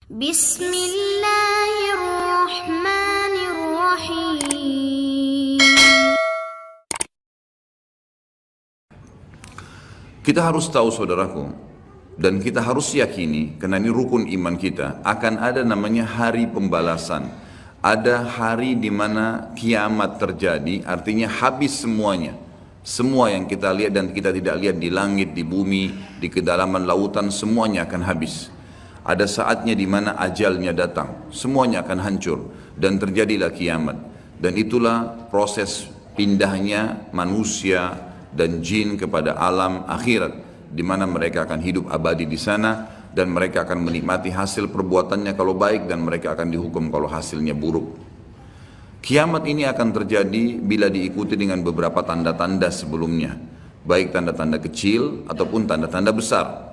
Bismillahirrahmanirrahim. Kita harus tahu saudaraku, dan kita harus yakini, karena ini rukun iman kita, akan ada namanya hari pembalasan. Ada hari di mana kiamat terjadi, artinya habis semuanya. Semua yang kita lihat dan kita tidak lihat di langit, di bumi, di kedalaman lautan, semuanya akan habis. Ada saatnya di mana ajalnya datang, semuanya akan hancur dan terjadilah kiamat. Dan itulah proses pindahnya manusia dan jin kepada alam akhirat, di mana mereka akan hidup abadi di sana dan mereka akan menikmati hasil perbuatannya kalau baik dan mereka akan dihukum kalau hasilnya buruk. Kiamat ini akan terjadi bila diikuti dengan beberapa tanda-tanda sebelumnya, baik tanda-tanda kecil ataupun tanda-tanda besar.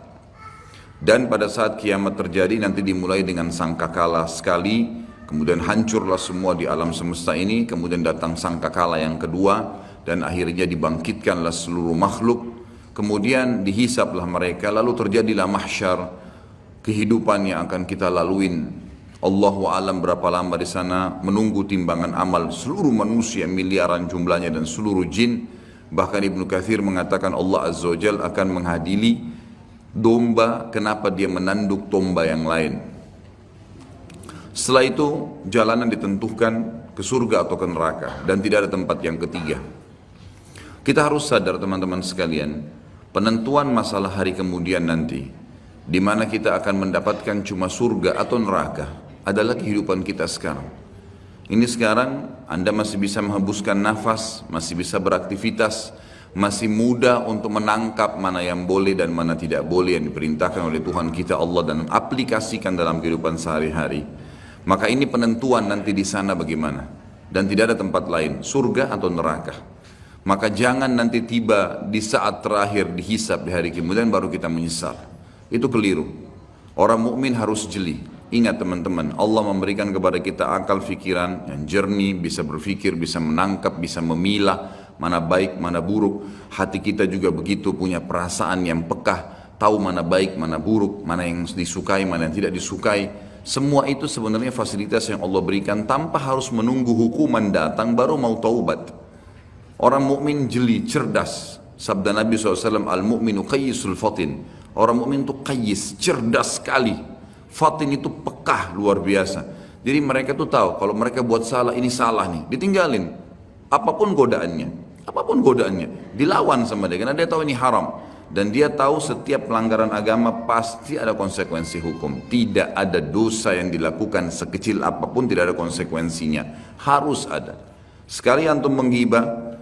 Dan pada saat kiamat terjadi nanti dimulai dengan sangkakala sekali, kemudian hancurlah semua di alam semesta ini, kemudian datang sangkakala yang kedua, dan akhirnya dibangkitkanlah seluruh makhluk, kemudian dihisaplah mereka, lalu terjadilah mahsyar, kehidupan yang akan kita laluin. Allahu a'lam berapa lama di sana, menunggu timbangan amal seluruh manusia, miliaran jumlahnya, dan seluruh jin. Bahkan Ibnu Katsir mengatakan Allah Azza wa Jalla akan menghadiri domba, kenapa dia menanduk domba yang lain. Setelah itu jalanan ditentukan ke surga atau ke neraka, dan tidak ada tempat yang ketiga. Kita harus sadar teman-teman sekalian, penentuan masalah hari kemudian nanti, di mana kita akan mendapatkan cuma surga atau neraka, adalah kehidupan kita sekarang. Ini sekarang Anda masih bisa menghembuskan nafas, masih bisa beraktivitas, masih mudah untuk menangkap mana yang boleh dan mana tidak boleh yang diperintahkan oleh Tuhan kita Allah dan aplikasikan dalam kehidupan sehari-hari. Maka ini penentuan nanti di sana bagaimana, dan tidak ada tempat lain, surga atau neraka. Maka jangan nanti tiba di saat terakhir dihisab di hari kemudian baru kita menyesal. Itu keliru. Orang mukmin harus jeli. Ingat teman-teman, Allah memberikan kepada kita akal fikiran yang jernih, bisa berpikir, bisa menangkap, bisa memilah mana baik, mana buruk. Hati kita juga begitu, punya perasaan yang pekah, tahu mana baik, mana buruk, mana yang disukai, mana yang tidak disukai. Semua itu sebenarnya fasilitas yang Allah berikan tanpa harus menunggu hukuman datang baru mau taubat. Orang mukmin jeli, cerdas. Sabda Nabi SAW, al-mu'minu qayyisul fatin. Orang mukmin itu qayyis, cerdas sekali. Fatin itu pekah, luar biasa. Jadi mereka tuh tahu kalau mereka buat salah, ini salah nih, ditinggalin. Apapun godaannya, dilawan sama dia, karena dia tahu ini haram. Dan dia tahu setiap pelanggaran agama pasti ada konsekuensi hukum. Tidak ada dosa yang dilakukan sekecil apapun tidak ada konsekuensinya. Harus ada. Sekali antum menggibah,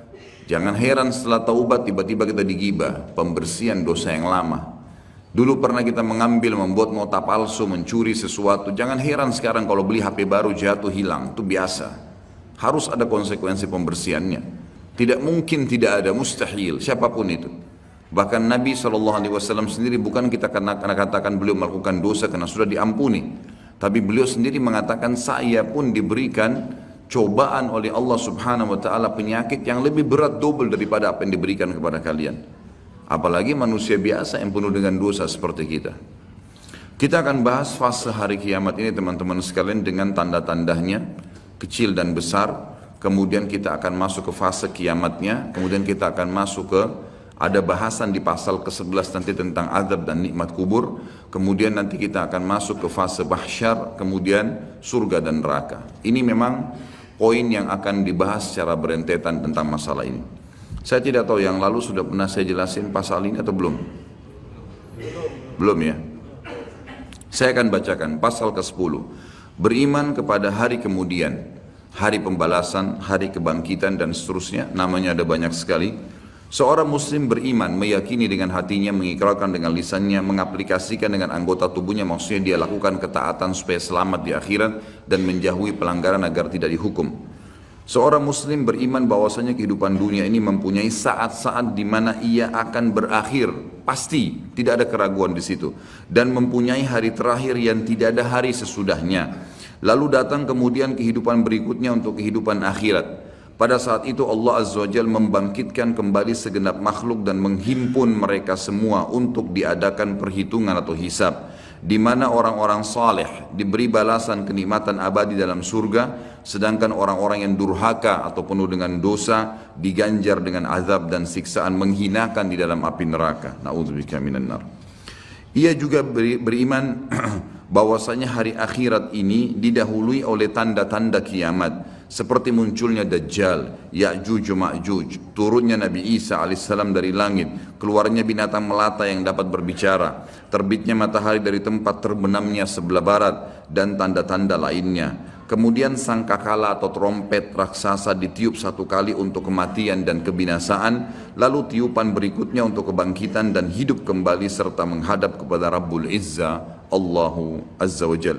jangan heran setelah taubat tiba-tiba kita digibah, pembersihan dosa yang lama. Dulu pernah kita mengambil, membuat nota palsu, mencuri sesuatu. Jangan heran sekarang kalau beli HP baru jatuh hilang, itu biasa. Harus ada konsekuensi pembersihannya. Tidak mungkin tidak ada, mustahil, siapapun itu. Bahkan Nabi SAW sendiri bukan kita karena katakan beliau melakukan dosa karena sudah diampuni. Tapi beliau sendiri mengatakan saya pun diberikan cobaan oleh Allah Subhanahu wa Ta'ala, penyakit yang lebih berat double daripada apa yang diberikan kepada kalian. Apalagi manusia biasa yang penuh dengan dosa seperti kita. Kita akan bahas fase hari kiamat ini teman-teman sekalian dengan tanda-tandanya, kecil dan besar. Kemudian kita akan masuk ke fase kiamatnya. Kemudian kita akan masuk ke, ada bahasan di pasal ke-11 nanti tentang azab dan nikmat kubur. Kemudian nanti kita akan masuk ke fase mahsyar, kemudian surga dan neraka. Ini memang poin yang akan dibahas secara berentetan tentang masalah ini. Saya tidak tahu yang lalu sudah pernah saya jelasin pasal ini atau belum? Belum ya? Saya akan bacakan pasal ke-10. Beriman kepada hari kemudian, hari pembalasan, hari kebangkitan dan seterusnya. Namanya ada banyak sekali. Seorang muslim beriman, meyakini dengan hatinya, mengikrarkan dengan lisannya, mengaplikasikan dengan anggota tubuhnya, maksudnya dia lakukan ketaatan supaya selamat di akhirat dan menjauhi pelanggaran agar tidak dihukum. Seorang muslim beriman bahwasanya kehidupan dunia ini mempunyai saat-saat di mana ia akan berakhir, pasti, tidak ada keraguan di situ, dan mempunyai hari terakhir yang tidak ada hari sesudahnya. Lalu datang kemudian kehidupan berikutnya untuk kehidupan akhirat. Pada saat itu Allah Azza wa Jalla membangkitkan kembali segenap makhluk dan menghimpun mereka semua untuk diadakan perhitungan atau hisab. di mana orang-orang saleh diberi balasan kenikmatan abadi dalam surga, sedangkan orang-orang yang durhaka atau penuh dengan dosa diganjar dengan azab dan siksaan menghinakan di dalam api neraka. Na'udzubika minan nar. Ia juga beriman bahwasanya hari akhirat ini didahului oleh tanda-tanda kiamat, seperti munculnya Dajjal, Ya'juj Ma'juj, turunnya Nabi Isa alaihissalam dari langit, keluarnya binatang melata yang dapat berbicara, terbitnya matahari dari tempat terbenamnya sebelah barat, dan tanda-tanda lainnya. Kemudian sangkakala atau trompet raksasa ditiup satu kali untuk kematian dan kebinasaan, lalu tiupan berikutnya untuk kebangkitan dan hidup kembali serta menghadap kepada Rabbul Izza, Allahu Azza wa Jal.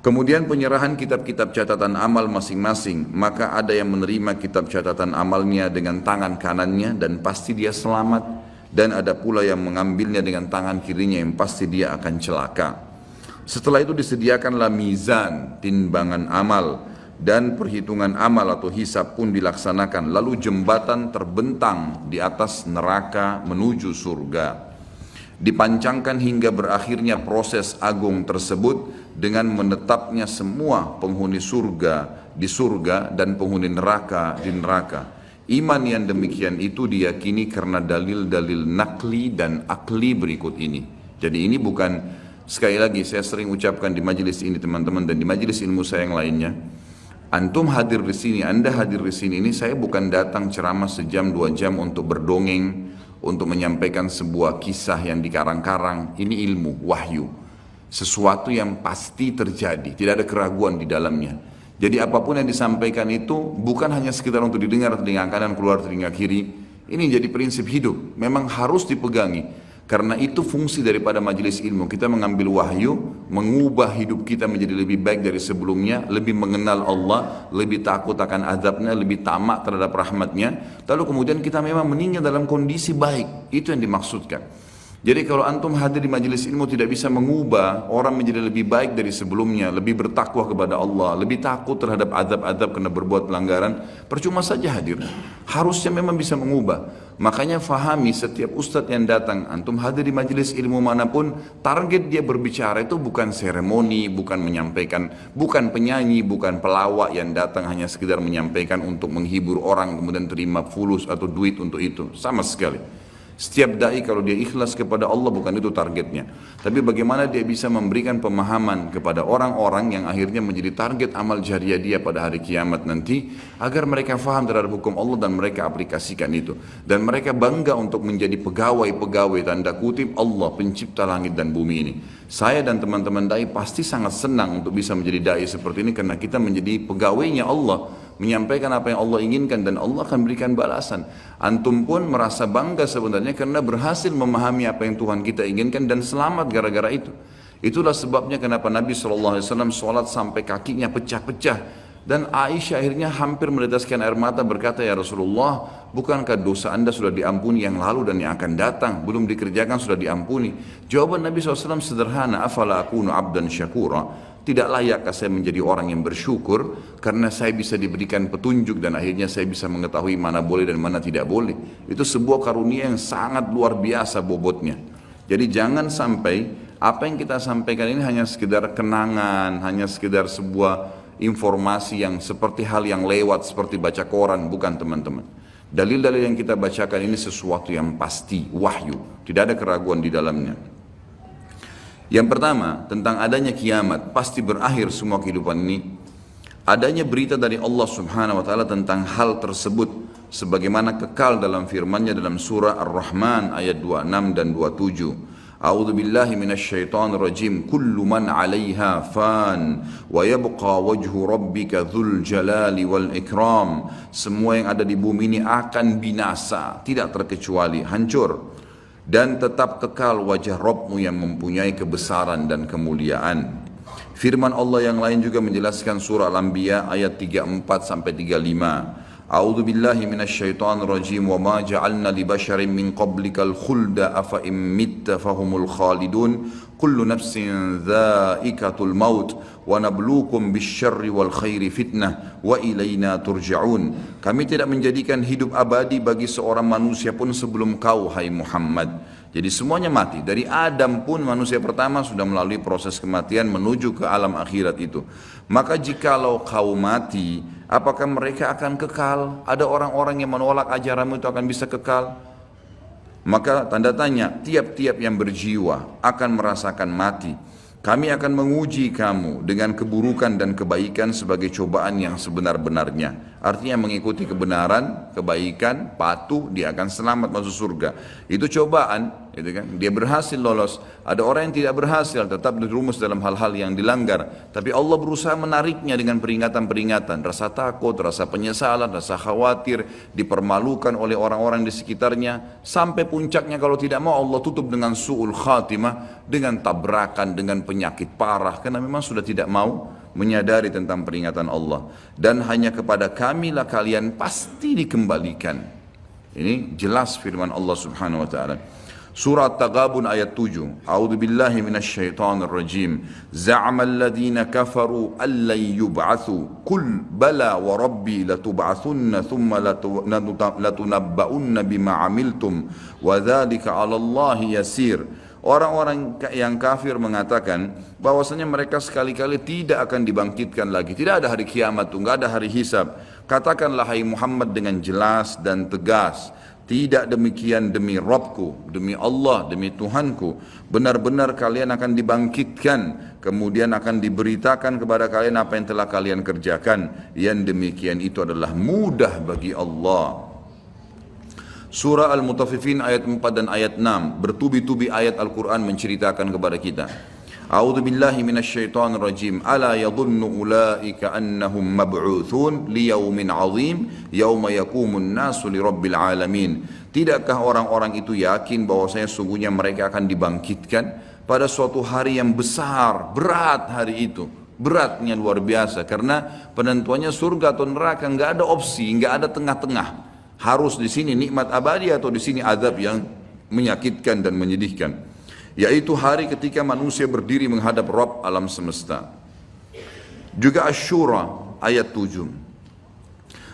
Kemudian penyerahan kitab-kitab catatan amal masing-masing, maka ada yang menerima kitab catatan amalnya dengan tangan kanannya dan pasti dia selamat, dan ada pula yang mengambilnya dengan tangan kirinya yang pasti dia akan celaka. Setelah itu disediakanlah mizan, timbangan amal, dan perhitungan amal atau hisab pun dilaksanakan. Lalu jembatan terbentang di atas neraka menuju surga. Dipancangkan hingga berakhirnya proses agung tersebut dengan menetapnya semua penghuni surga di surga dan penghuni neraka di neraka. Iman yang demikian itu diyakini karena dalil-dalil nakli dan akli berikut ini. Jadi ini bukan, sekali lagi saya sering ucapkan di majelis ini teman-teman dan di majelis ilmu saya yang lainnya, antum hadir di sini, anda hadir di sini ini, saya bukan datang ceramah sejam 2 jam untuk berdongeng, untuk menyampaikan sebuah kisah yang dikarang-karang. Ini ilmu, wahyu, sesuatu yang pasti terjadi, tidak ada keraguan di dalamnya. Jadi apapun yang disampaikan itu bukan hanya sekedar untuk didengar telinga kanan keluar telinga kiri. Ini jadi prinsip hidup, memang harus dipegangi. Karena itu fungsi daripada majelis ilmu, kita mengambil wahyu, mengubah hidup kita menjadi lebih baik dari sebelumnya, lebih mengenal Allah, lebih takut akan azabnya, lebih tamak terhadap rahmatnya, lalu kemudian kita memang meninggal dalam kondisi baik. Itu yang dimaksudkan. Jadi kalau antum hadir di majelis ilmu tidak bisa mengubah orang menjadi lebih baik dari sebelumnya, lebih bertakwa kepada Allah, lebih takut terhadap azab-azab karena berbuat pelanggaran, percuma saja hadir. Harusnya memang bisa mengubah. Makanya fahami setiap ustadz yang datang, antum hadir di majelis ilmu manapun, target dia berbicara itu bukan seremoni, bukan menyampaikan, bukan penyanyi, bukan pelawak yang datang hanya sekedar menyampaikan untuk menghibur orang kemudian terima fulus atau duit untuk itu, sama sekali. Setiap dai kalau dia ikhlas kepada Allah bukan itu targetnya. Tapi bagaimana dia bisa memberikan pemahaman kepada orang-orang yang akhirnya menjadi target amal jariah dia pada hari kiamat nanti, agar mereka faham terhadap hukum Allah dan mereka aplikasikan itu. Dan mereka bangga untuk menjadi pegawai-pegawai tanda kutip Allah pencipta langit dan bumi ini. Saya dan teman-teman dai pasti sangat senang untuk bisa menjadi dai seperti ini karena kita menjadi pegawainya Allah, menyampaikan apa yang Allah inginkan dan Allah akan berikan balasan. Antum pun merasa bangga sebenarnya karena berhasil memahami apa yang Tuhan kita inginkan dan selamat gara-gara itu. Itulah sebabnya kenapa Nabi SAW sholat sampai kakinya pecah-pecah. Dan Aisyah akhirnya hampir meneteskan air mata berkata, ya Rasulullah, bukankah dosa anda sudah diampuni yang lalu dan yang akan datang, belum dikerjakan sudah diampuni? Jawaban Nabi SAW sederhana, afala akunu abdan syakura, tidak layakkah saya menjadi orang yang bersyukur karena saya bisa diberikan petunjuk dan akhirnya saya bisa mengetahui mana boleh dan mana tidak boleh. Itu sebuah karunia yang sangat luar biasa bobotnya. Jadi jangan sampai apa yang kita sampaikan ini hanya sekedar kenangan, hanya sekedar sebuah informasi yang seperti hal yang lewat seperti baca koran, bukan teman-teman. Dalil-dalil yang kita bacakan ini sesuatu yang pasti, wahyu, tidak ada keraguan di dalamnya. Yang pertama, tentang adanya kiamat, pasti berakhir semua kehidupan ini. Adanya berita dari Allah Subhanahu wa taala tentang hal tersebut sebagaimana kekal dalam firman-Nya dalam surah Ar-Rahman ayat 26 dan 27. A'udzu billahi minasyaitonir rajim. Kullu man 'alaiha fan wa yabqa wajhu rabbika dzul jalali wal ikram. Semua yang ada di bumi ini akan binasa, tidak terkecuali hancur, dan tetap kekal wajah Rabbmu yang mempunyai kebesaran dan kemuliaan. Firman Allah yang lain juga menjelaskan surah Al-Anbiya ayat 34 sampai 35. A'udzu billahi minasyaitonir rajim wa ma ja'alna li basharin min qablikal khulda afa in mitta fahumul khalidun kullu nafsin dha'iqatul maut wa nabluukum bisyarri wal khairi fitnah wa ilaina turja'un. Kami tidak menjadikan hidup abadi bagi seorang manusia pun sebelum kau, hai Muhammad. Jadi semuanya mati. Dari Adam pun manusia pertama sudah melalui proses kematian menuju ke alam akhirat itu. Maka jikalau kau mati, apakah mereka akan kekal? Ada orang-orang yang menolak ajaranmu itu akan bisa kekal? Maka tanda tanya, tiap-tiap yang berjiwa akan merasakan mati. Kami akan menguji kamu dengan keburukan dan kebaikan sebagai cobaan yang sebenar-benarnya. Artinya mengikuti kebenaran, kebaikan, patuh, dia akan selamat masuk surga. Itu cobaan, gitu kan? Dia berhasil lolos. Ada orang yang tidak berhasil, tetap dirumus dalam hal-hal yang dilanggar. Tapi Allah berusaha menariknya dengan peringatan-peringatan. Rasa takut, rasa penyesalan, rasa khawatir, dipermalukan oleh orang-orang di sekitarnya. Sampai puncaknya kalau tidak mau Allah tutup dengan su'ul khatimah, dengan tabrakan, dengan penyakit parah. Karena memang sudah tidak mau menyadari tentang peringatan Allah. Dan hanya kepada kamilah kalian pasti dikembalikan. Ini jelas firman Allah subhanahu wa ta'ala. Surah Taghabun ayat 7. A'udzu billahi minasyaitonir rajim. Za'ama alladhina kafaru allan yub'atsu. Qul bala wa rabbi latub'atsunna thumma latunabba'unna bima 'amiltum wa dzalika 'ala Allahi yasir. Orang-orang yang kafir mengatakan bahwasanya mereka sekali-kali tidak akan dibangkitkan lagi. Tidak ada hari kiamat, tidak ada hari hisab. Katakanlah hai Muhammad dengan jelas dan tegas, tidak demikian demi Rabbku, demi Allah, demi Tuhanku. Benar-benar kalian akan dibangkitkan, kemudian akan diberitakan kepada kalian apa yang telah kalian kerjakan. Yang demikian itu adalah mudah bagi Allah. Surah Al-Mutaffifin ayat 4 dan ayat 6. Bertubi-tubi ayat Al-Quran menceritakan kepada kita. A'udzu billahi minasyaitonir rajim. Ala yadhunnu ulaika annahum mab'utsun liyaumin 'azim yauma yaqumun nasu lirabbil alamin. Tidakkah orang-orang itu yakin bahwasanya sungguhnya mereka akan dibangkitkan pada suatu hari yang besar, berat hari itu. Beratnya luar biasa karena penentuannya surga atau neraka, enggak ada opsi, enggak ada tengah-tengah. Harus di sini nikmat abadi atau di sini azab yang menyakitkan dan menyedihkan. Yaitu hari ketika manusia berdiri menghadap Rabb alam semesta. Juga Asy-Syura ayat 7.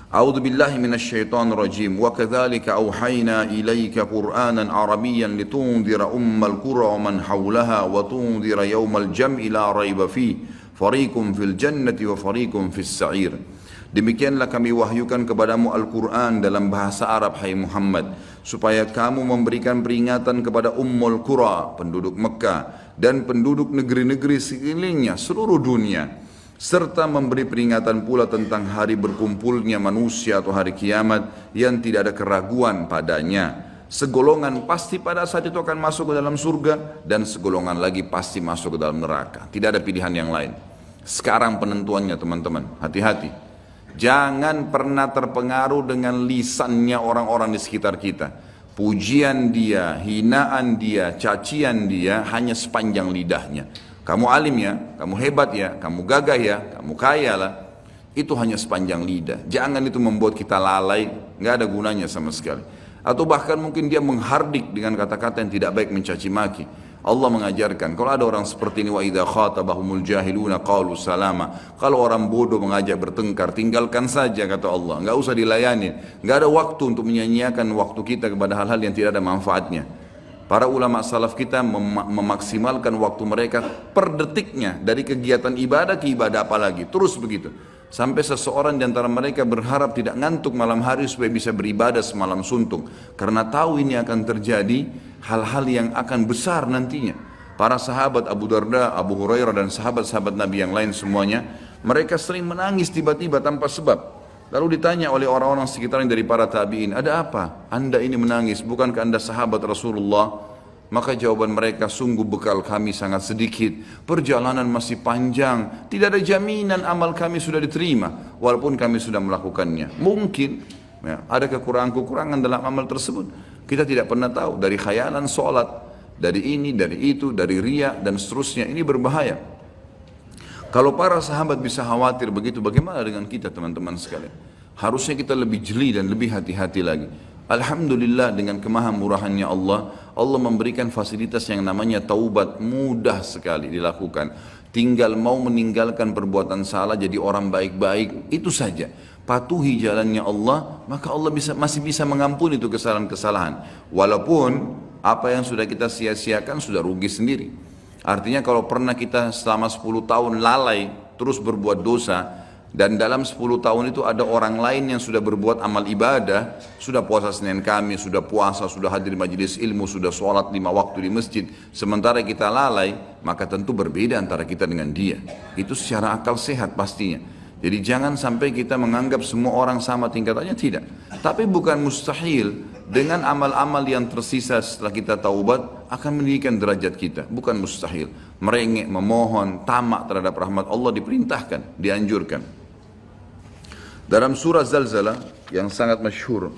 A'udzu billahi minasyaitonir rajim. Wa kadzalika auhayna ilaika Qur'anan Arabiyyan litunzira ummal qura wa man hawlaha wa tunzira yaumal jam'i la raiba fihi fariqun fil jannati wa fariqun fis sa'ir. Demikianlah kami wahyukan kepadamu Al-Quran dalam bahasa Arab, hai Muhammad, supaya kamu memberikan peringatan kepada Ummul Qura, penduduk Mekah, dan penduduk negeri-negeri sekelilingnya, seluruh dunia, serta memberi peringatan pula tentang hari berkumpulnya manusia atau hari kiamat yang tidak ada keraguan padanya. Segolongan pasti pada saat itu akan masuk ke dalam surga, dan segolongan lagi pasti masuk ke dalam neraka. Tidak ada pilihan yang lain. Sekarang penentuannya teman-teman, hati-hati. Jangan pernah terpengaruh dengan lisannya orang-orang di sekitar kita. Pujian dia, hinaan dia, cacian dia hanya sepanjang lidahnya. Kamu alim ya, kamu hebat ya, kamu gagah ya, kamu kaya lah. Itu hanya sepanjang lidah. Jangan itu membuat kita lalai, nggak ada gunanya sama sekali. Atau bahkan mungkin dia menghardik dengan kata-kata yang tidak baik, mencaci maki. Allah mengajarkan, kalau ada orang seperti ini, wa idza khatabahumul jahiluna qalu salama. Kalau orang bodoh mengajak bertengkar, tinggalkan saja kata Allah, enggak usah dilayani. Enggak ada waktu untuk menyanyiakan waktu kita kepada hal-hal yang tidak ada manfaatnya. Para ulama salaf kita memaksimalkan waktu mereka per detiknya, dari kegiatan ibadah ke ibadah apalagi, terus begitu. Sampai seseorang di antara mereka berharap tidak ngantuk malam hari supaya bisa beribadah semalam suntuk. Karena tahu ini akan terjadi hal-hal yang akan besar nantinya. Para sahabat Abu Darda, Abu Hurairah dan sahabat-sahabat Nabi yang lain semuanya, mereka sering menangis tiba-tiba tanpa sebab. Lalu ditanya oleh orang-orang sekitarnya dari para tabi'in, ada apa? Anda ini menangis, bukankah Anda sahabat Rasulullah? Maka jawaban mereka, sungguh bekal kami sangat sedikit, perjalanan masih panjang, tidak ada jaminan amal kami sudah diterima, walaupun kami sudah melakukannya. Mungkin ya, ada kekurangan-kekurangan dalam amal tersebut. Kita tidak pernah tahu, dari khayalan sholat, dari ini, dari itu, dari riya, dan seterusnya. Ini berbahaya. Kalau para sahabat bisa khawatir begitu, bagaimana dengan kita teman-teman sekalian? Harusnya kita lebih jeli dan lebih hati-hati lagi. Alhamdulillah dengan kemahamurahannya Allah, Allah memberikan fasilitas yang namanya taubat, mudah sekali dilakukan. Tinggal mau meninggalkan perbuatan salah, jadi orang baik-baik, itu saja. Patuhi jalannya Allah, maka Allah masih bisa mengampuni itu kesalahan-kesalahan. Walaupun apa yang sudah kita sia-siakan sudah rugi sendiri. Artinya kalau pernah kita selama 10 tahun lalai terus berbuat dosa, dan dalam 10 tahun itu ada orang lain yang sudah berbuat amal ibadah, sudah puasa Senin Kamis, sudah puasa, sudah hadir majelis ilmu, sudah sholat 5 waktu di masjid, sementara kita lalai, maka tentu berbeda antara kita dengan dia. Itu secara akal sehat pastinya. Jadi jangan sampai kita menganggap semua orang sama tingkatannya, tidak. Tapi bukan mustahil dengan amal-amal yang tersisa setelah kita taubat akan meninggikan derajat kita, bukan mustahil. Merengek, memohon, tamak terhadap rahmat Allah diperintahkan, dianjurkan. Dalam surah Zalzalah yang sangat masyhur,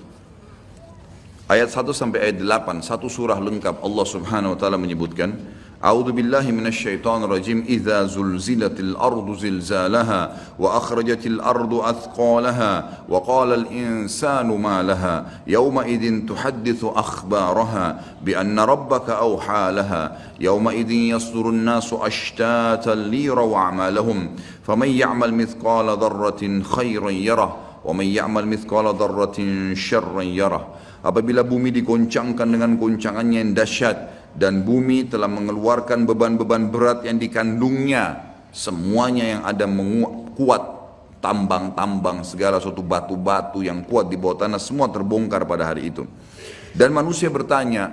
ayat 1 sampai ayat 8, satu surah lengkap, Allah Subhanahu wa taala menyebutkan, A'udzu billahi minasyaitonir rajim, idza zulzilatil ardu zilzalaha wa akhrajatil ardu athqalaha wa qala al insanu ma laha yawma idzin tuhadditsu akhbaraha bi anna rabbaka awha laha yawma idzin yasdurun nasu ashtatan liyaraw a'malahum faman ya'mal mithqala dharratin khairan yarah wa man ya'mal mithqala dharratin syarran yarah. Apabila bumi digoncangkan dengan goncangannya yang dahsyat dan bumi telah mengeluarkan beban-beban berat yang dikandungnya, semuanya yang ada kuat, tambang-tambang segala suatu batu-batu yang kuat di bawah tanah semua terbongkar pada hari itu. Dan manusia bertanya,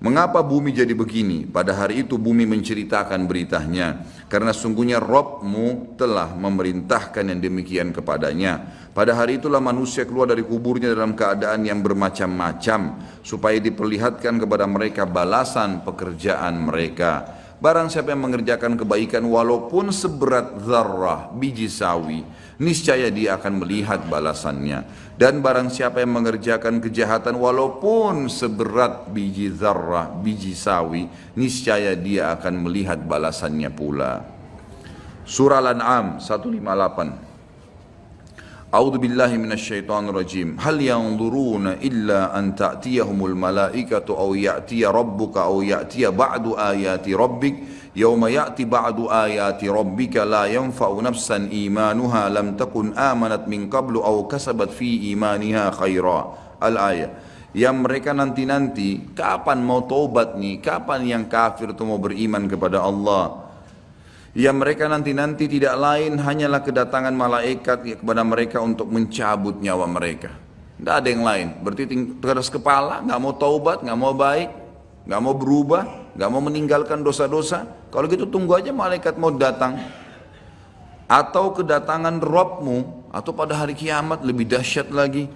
mengapa bumi jadi begini? Pada hari itu bumi menceritakan beritanya, karena sungguhnya Rabbmu telah memerintahkan yang demikian kepadanya. Pada hari itulah manusia keluar dari kuburnya dalam keadaan yang bermacam-macam, supaya diperlihatkan kepada mereka balasan pekerjaan mereka. Barang siapa yang mengerjakan kebaikan walaupun seberat zarrah, biji sawi, niscaya dia akan melihat balasannya. Dan barang siapa yang mengerjakan kejahatan walaupun seberat biji zarrah, biji sawi, niscaya dia akan melihat balasannya pula. Surah Al-An'am 158. A'udzu billahi minasyaitonir rajim. Hal yanzuruna illa an ta'tiyahumul malaikatu aw ya'tiya rabbuka aw ya'tiya ba'du ayati rabbik yawma ya'ti ba'du ayati rabbika la yanfa'u nafsan imanuha lam takun amanat min qablu aw kasabat fi imaniha khaira. Al-ayah. Yang mereka nanti-nanti, kapan mau taubat nih? Kapan yang kafir itu mau beriman kepada Allah? Yang mereka nanti-nanti tidak lain hanyalah kedatangan malaikat kepada mereka untuk mencabut nyawa mereka. Tidak ada yang lain. Berarti keras kepala, nggak mau taubat, nggak mau baik, nggak mau berubah, nggak mau meninggalkan dosa-dosa. Kalau gitu tunggu aja malaikat mau datang. Atau kedatangan Rabbmu, atau pada hari kiamat lebih dahsyat lagi.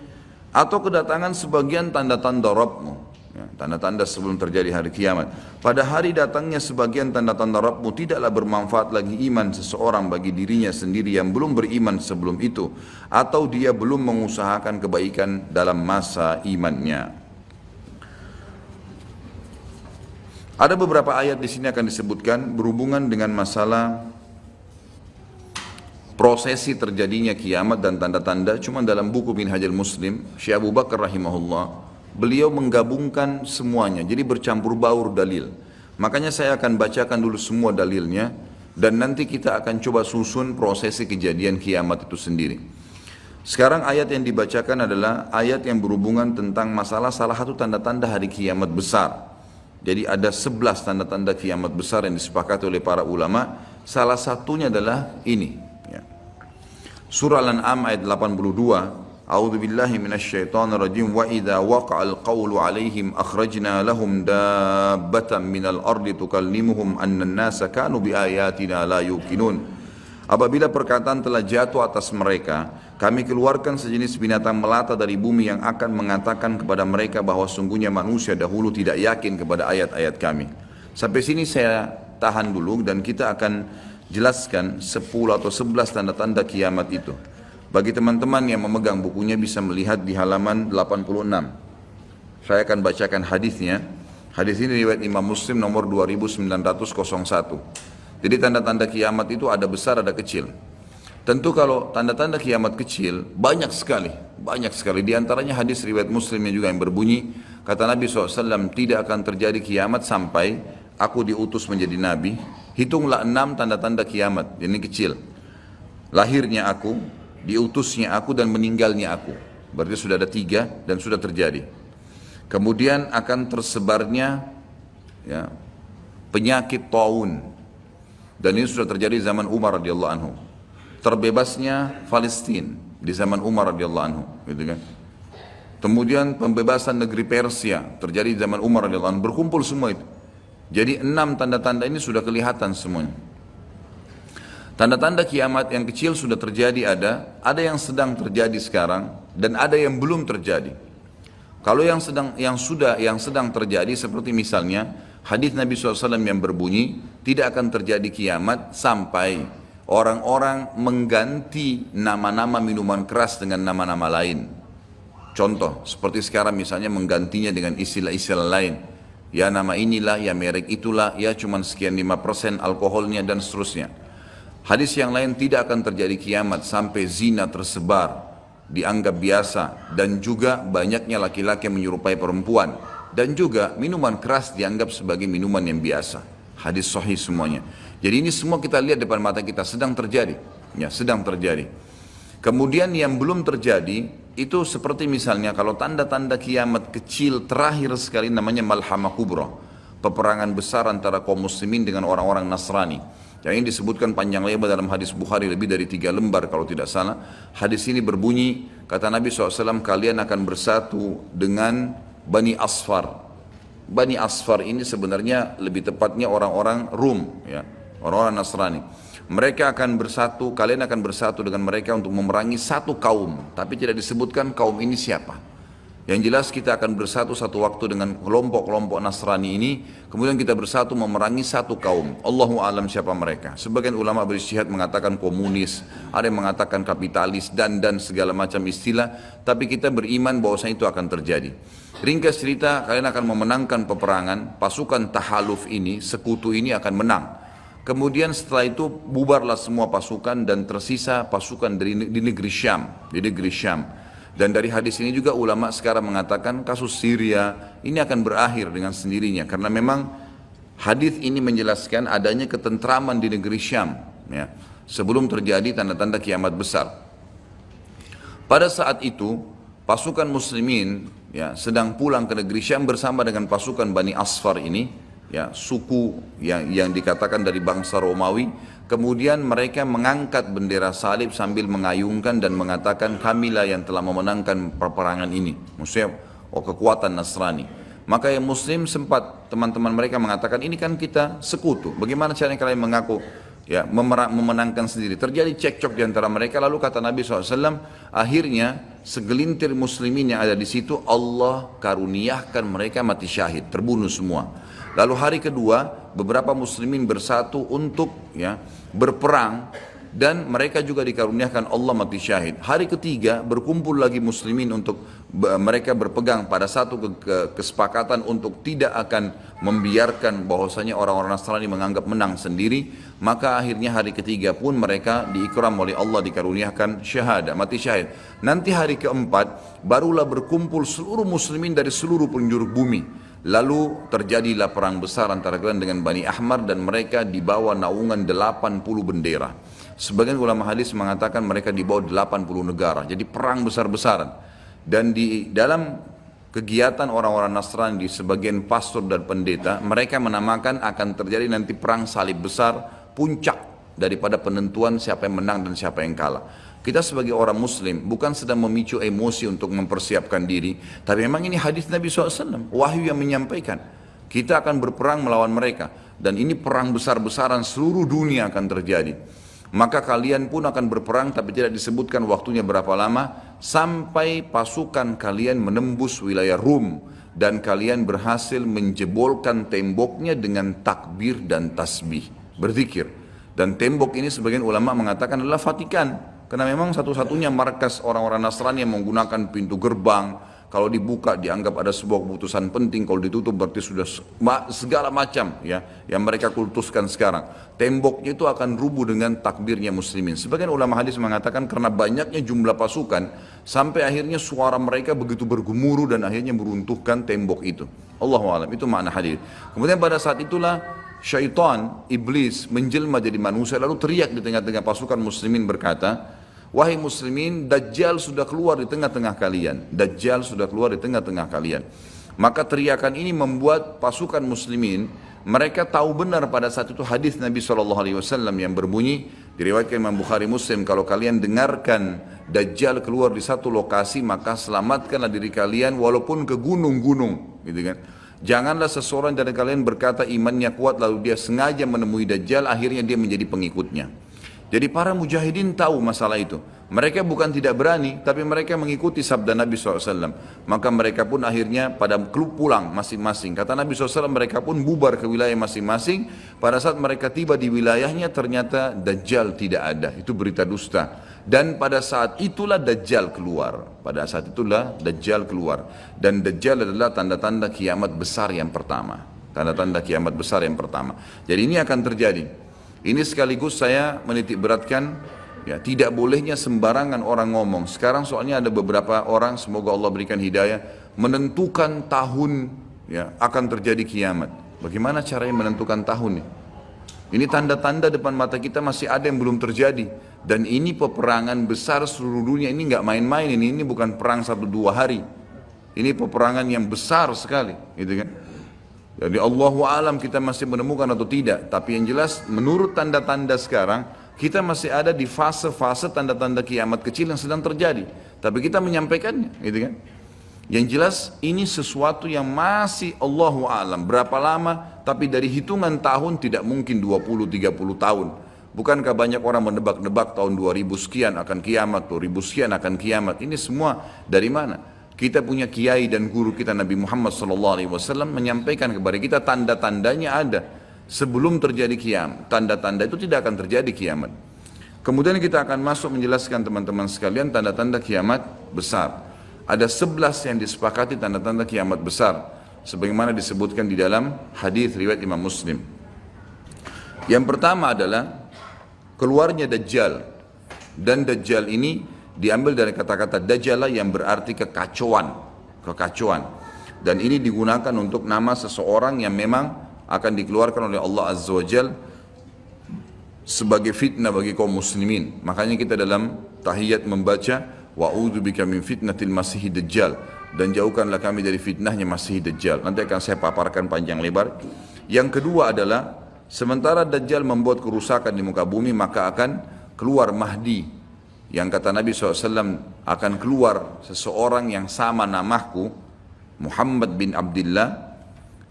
Atau kedatangan sebagian tanda-tanda Rabbmu. Ya, tanda-tanda sebelum terjadi hari kiamat. Pada hari datangnya sebagian tanda-tanda Rabbmu, tidaklah bermanfaat lagi iman seseorang bagi dirinya sendiri yang belum beriman sebelum itu, atau dia belum mengusahakan kebaikan dalam masa imannya. Ada beberapa ayat di sini akan disebutkan berhubungan dengan masalah prosesi terjadinya kiamat dan tanda-tanda. Cuma dalam buku Minhajul Muslim, Syekh Abu Bakar rahimahullah, beliau menggabungkan semuanya, jadi bercampur baur dalil. Makanya saya akan bacakan dulu semua dalilnya, dan nanti kita akan coba susun prosesi kejadian kiamat itu sendiri. Sekarang ayat yang dibacakan adalah ayat yang berhubungan tentang masalah salah satu tanda-tanda hari kiamat besar. Jadi ada 11 tanda-tanda kiamat besar yang disepakati oleh para ulama. Salah satunya adalah ini. Surah Al-An'am ayat 82. A'udzu billahi minasyaitonir rajim. Wa idza waqa'al qawlu 'alaihim akhrajna lahum dabbatan minal ardi tukallimuhum anna an-nasa kanu biayatina la yuqinun. Apabila perkataan telah jatuh atas mereka, kami keluarkan sejenis binatang melata dari bumi yang akan mengatakan kepada mereka bahwa sungguhnya manusia dahulu tidak yakin kepada ayat-ayat kami. Sampai sini saya tahan dulu dan kita akan jelaskan 10 atau 11 tanda-tanda kiamat itu. Bagi teman-teman yang memegang bukunya bisa melihat di halaman 86. Saya akan bacakan hadisnya. Hadis ini riwayat Imam Muslim nomor 2901. Jadi tanda-tanda kiamat itu ada besar ada kecil. Tentu kalau tanda-tanda kiamat kecil banyak sekali, banyak sekali. Di antaranya hadis riwayat Muslimnya juga yang berbunyi, kata Nabi SAW, tidak akan terjadi kiamat sampai aku diutus menjadi Nabi. Hitunglah 6 tanda-tanda kiamat, ini kecil. Lahirnya aku, diutusnya aku, dan meninggalnya aku. Berarti sudah ada 3 dan sudah terjadi. Kemudian akan tersebarnya ya, penyakit taun, dan ini sudah terjadi zaman Umar radhiyallahu anhu. Terbebasnya Palestina di zaman Umar radhiyallahu anhu, gitu kan. Kemudian pembebasan negeri Persia terjadi di zaman Umar radhiyallahu anhu. Berkumpul semua itu. Jadi 6 tanda-tanda ini sudah kelihatan semuanya. Tanda-tanda kiamat yang kecil sudah terjadi, ada yang sedang terjadi sekarang dan ada yang belum terjadi. Kalau yang sedang terjadi seperti misalnya hadis Nabi SAW yang berbunyi, tidak akan terjadi kiamat sampai orang-orang mengganti nama-nama minuman keras dengan nama-nama lain. Contoh, seperti sekarang misalnya menggantinya dengan istilah-istilah lain. Ya nama inilah, ya merek itulah, ya cuman sekian 5% alkoholnya dan seterusnya. Hadis yang lain, tidak akan terjadi kiamat sampai zina tersebar, dianggap biasa, dan juga banyaknya laki-laki yang menyerupai perempuan, dan juga minuman keras dianggap sebagai minuman yang biasa. Hadis sahih semuanya. Jadi ini semua kita lihat depan mata kita sedang terjadi, ya sedang terjadi. Kemudian yang belum terjadi itu seperti misalnya kalau tanda-tanda kiamat kecil terakhir sekali namanya Malhamah Kubra, peperangan besar antara kaum muslimin dengan orang-orang Nasrani. Yang ini disebutkan panjang lebar dalam hadis Bukhari lebih dari 3 lembar kalau tidak salah. Hadis ini berbunyi, kata Nabi SAW, kalian akan bersatu dengan Bani Asfar. Bani Asfar ini sebenarnya lebih tepatnya orang-orang Rum, ya, orang-orang Nasrani. Mereka akan bersatu, kalian akan bersatu dengan mereka untuk memerangi satu kaum, tapi tidak disebutkan kaum ini siapa. Yang jelas kita akan bersatu satu waktu dengan kelompok-kelompok Nasrani ini, kemudian kita bersatu memerangi satu kaum. Allahu a'lam siapa mereka. Sebagian ulama berijtihad mengatakan komunis, ada yang mengatakan kapitalis, dan segala macam istilah, tapi kita beriman bahwasanya itu akan terjadi. Ringkas cerita, kalian akan memenangkan peperangan, pasukan tahaluf ini, sekutu ini akan menang. Kemudian setelah itu bubarlah semua pasukan dan tersisa pasukan di negeri Syam, Dan dari hadis ini juga ulama sekarang mengatakan kasus Syria ini akan berakhir dengan sendirinya, karena memang hadis ini menjelaskan adanya ketentraman di negeri Syam, ya, sebelum terjadi tanda-tanda kiamat besar. Pada saat itu pasukan muslimin, ya, sedang pulang ke negeri Syam bersama dengan pasukan Bani Asfar ini, ya, suku yang dikatakan dari bangsa Romawi. Kemudian mereka mengangkat bendera salib sambil mengayunkan dan mengatakan, kamilah yang telah memenangkan peperangan ini. Maksudnya kekuatan Nasrani. Maka yang muslim sempat, teman-teman mereka mengatakan, ini kan kita sekutu, bagaimana caranya kalian mengaku ya memenangkan sendiri. Terjadi cekcok di antara mereka. Lalu kata Nabi SAW, akhirnya segelintir muslimin yang ada di situ Allah karuniakan mereka mati syahid, terbunuh semua. Lalu hari kedua beberapa muslimin bersatu untuk ya berperang, dan mereka juga dikaruniakan Allah mati syahid. Hari ketiga berkumpul lagi muslimin untuk mereka berpegang pada satu kesepakatan untuk tidak akan membiarkan bahwasanya orang-orang Nasrani menganggap menang sendiri. Maka akhirnya hari ketiga pun mereka diikram oleh Allah, dikaruniakan syahadah, mati syahid. Nanti hari keempat barulah berkumpul seluruh muslimin dari seluruh penjuru bumi. Lalu terjadilah perang besar antara kalian dengan Bani Ahmar, dan mereka dibawa naungan 80 bendera. Sebagian ulama hadis mengatakan mereka dibawa 80 negara. Jadi perang besar-besaran. Dan di dalam kegiatan orang-orang Nasrani, di sebagian pastor dan pendeta, mereka menamakan akan terjadi nanti perang salib besar, puncak daripada penentuan siapa yang menang dan siapa yang kalah. Kita sebagai orang muslim bukan sedang memicu emosi untuk mempersiapkan diri, tapi memang ini hadis Nabi SAW, wahyu yang menyampaikan kita akan berperang melawan mereka, dan ini perang besar-besaran seluruh dunia akan terjadi. Maka kalian pun akan berperang, tapi tidak disebutkan waktunya berapa lama, sampai pasukan kalian menembus wilayah Rum dan kalian berhasil menjebolkan temboknya dengan takbir dan tasbih, berzikir. Dan tembok ini sebagian ulama mengatakan adalah Vatikan, karena memang satu-satunya markas orang-orang Nasrani yang menggunakan pintu gerbang, kalau dibuka dianggap ada sebuah keputusan penting, kalau ditutup berarti sudah segala macam ya yang mereka kultuskan sekarang. Temboknya itu akan rubuh dengan takbirnya muslimin. Sebagian ulama hadis mengatakan karena banyaknya jumlah pasukan sampai akhirnya suara mereka begitu bergemuruh dan akhirnya meruntuhkan tembok itu. Allahu a'lam, itu makna hadis. Kemudian pada saat itulah syaitan, iblis menjelma jadi manusia lalu teriak di tengah-tengah pasukan muslimin berkata, wahai muslimin, Dajjal sudah keluar di tengah-tengah kalian. Dajjal sudah keluar di tengah-tengah kalian. Maka teriakan ini membuat pasukan muslimin, mereka tahu benar pada saat itu hadis Nabi SAW yang berbunyi, diriwayatkan Imam Bukhari Muslim, kalau kalian dengarkan Dajjal keluar di satu lokasi, maka selamatkanlah diri kalian walaupun ke gunung-gunung, gitu kan. Janganlah seseorang dari kalian berkata imannya kuat lalu dia sengaja menemui Dajjal, akhirnya dia menjadi pengikutnya. Jadi para mujahidin tahu masalah itu. Mereka bukan tidak berani, tapi mereka mengikuti sabda Nabi SAW. Maka mereka pun akhirnya pada klub pulang masing-masing. Kata Nabi SAW, mereka pun bubar ke wilayah masing-masing. Pada saat mereka tiba di wilayahnya, ternyata Dajjal tidak ada. Itu berita dusta. Dan pada saat itulah Dajjal keluar. Pada saat itulah Dajjal keluar. Dan Dajjal adalah tanda-tanda kiamat besar yang pertama. Tanda-tanda kiamat besar yang pertama. Jadi ini akan terjadi. Ini sekaligus saya menitik beratkan, ya, tidak bolehnya sembarangan orang ngomong. Sekarang soalnya ada beberapa orang, semoga Allah berikan hidayah, menentukan tahun ya akan terjadi kiamat. Bagaimana caranya menentukan tahun? Ini tanda-tanda depan mata kita masih ada yang belum terjadi. Dan ini peperangan besar seluruh dunia, ini nggak main-main, ini bukan perang 1-2 hari. Ini peperangan yang besar sekali, gitu kan? Jadi Allahu alam kita masih menemukan atau tidak, tapi yang jelas menurut tanda-tanda sekarang kita masih ada di fase-fase tanda-tanda kiamat kecil yang sedang terjadi, tapi kita menyampaikannya, gitu kan? Yang jelas ini sesuatu yang masih Allahu alam berapa lama, tapi dari hitungan tahun tidak mungkin 20-30 tahun. Bukankah banyak orang menebak-nebak tahun 2000 sekian akan kiamat, 2000 sekian akan kiamat? Ini semua dari mana? Kita punya kiai dan guru kita Nabi Muhammad SAW menyampaikan kepada kita tanda-tandanya ada sebelum terjadi kiamat. Tanda-tanda itu tidak akan terjadi kiamat. Kemudian kita akan masuk menjelaskan teman-teman sekalian tanda-tanda kiamat besar. Ada 11 yang disepakati tanda-tanda kiamat besar, sebagaimana disebutkan di dalam hadis riwayat Imam Muslim. Yang pertama adalah keluarnya Dajjal. Dan Dajjal ini diambil dari kata-kata Dajjala yang berarti kekacauan. Dan ini digunakan untuk nama seseorang yang memang akan dikeluarkan oleh Allah Azza wa Jal sebagai fitnah bagi kaum muslimin. Makanya kita dalam tahiyat membaca wa'udzubika min fitnatil masiihid dajjal, dan jauhkanlah kami dari fitnahnya Masih Dajjal. Nanti akan saya paparkan panjang lebar. Yang kedua adalah sementara Dajjal membuat kerusakan di muka bumi, maka akan keluar Mahdi. Yang kata Nabi SAW, akan keluar seseorang yang sama namaku, Muhammad bin Abdullah,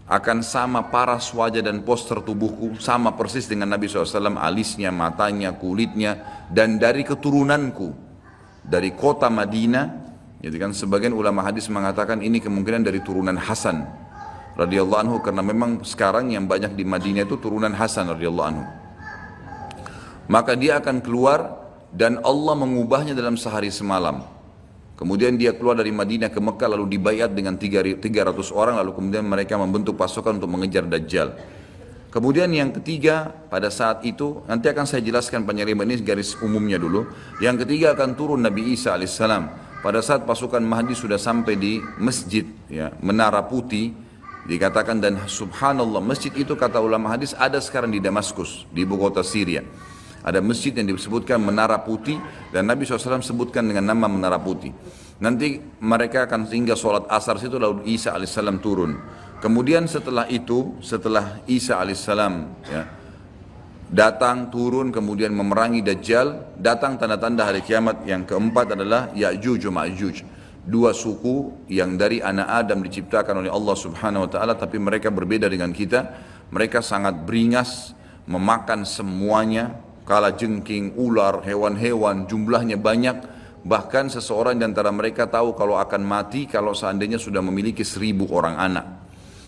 akan sama paras wajah dan poster tubuhku, sama persis dengan Nabi SAW, alisnya, matanya, kulitnya, dan dari keturunanku, dari kota Madinah. Jadi kan sebagian ulama hadis mengatakan ini kemungkinan dari turunan Hasan radhiyallahu anhu, karena memang sekarang yang banyak di Madinah itu turunan Hasan radhiyallahu anhu. Maka dia akan keluar dan Allah mengubahnya dalam sehari semalam. Kemudian dia keluar dari Madinah ke Mekah lalu dibayat dengan 300 orang, lalu kemudian mereka membentuk pasukan untuk mengejar Dajjal. Kemudian yang ketiga, pada saat itu nanti akan saya jelaskan panjang lebar, ini garis umumnya dulu. Yang ketiga akan turun Nabi Isa alaihissalam. Pada saat pasukan Mahdi sudah sampai di masjid ya, Menara Putih, dikatakan, dan subhanallah masjid itu kata ulama hadis ada sekarang di Damaskus, di ibu kota Syria. Ada masjid yang disebutkan Menara Putih, dan Nabi SAW sebutkan dengan nama Menara Putih. Nanti mereka akan singgah sholat asar situ, lalu Isa alaihissalam turun. Kemudian setelah itu, setelah Isa alaihissalam ya, datang turun kemudian memerangi Dajjal, datang tanda-tanda hari kiamat. Yang keempat adalah Ya'juj wa Ma'juj, dua suku yang dari anak Adam diciptakan oleh Allah Subhanahu wa taala, tapi mereka berbeda dengan kita. Mereka sangat beringas, memakan semuanya, kala jengking, ular, hewan-hewan, jumlahnya banyak. Bahkan seseorang di antara mereka tahu kalau akan mati kalau seandainya sudah memiliki 1000 orang anak.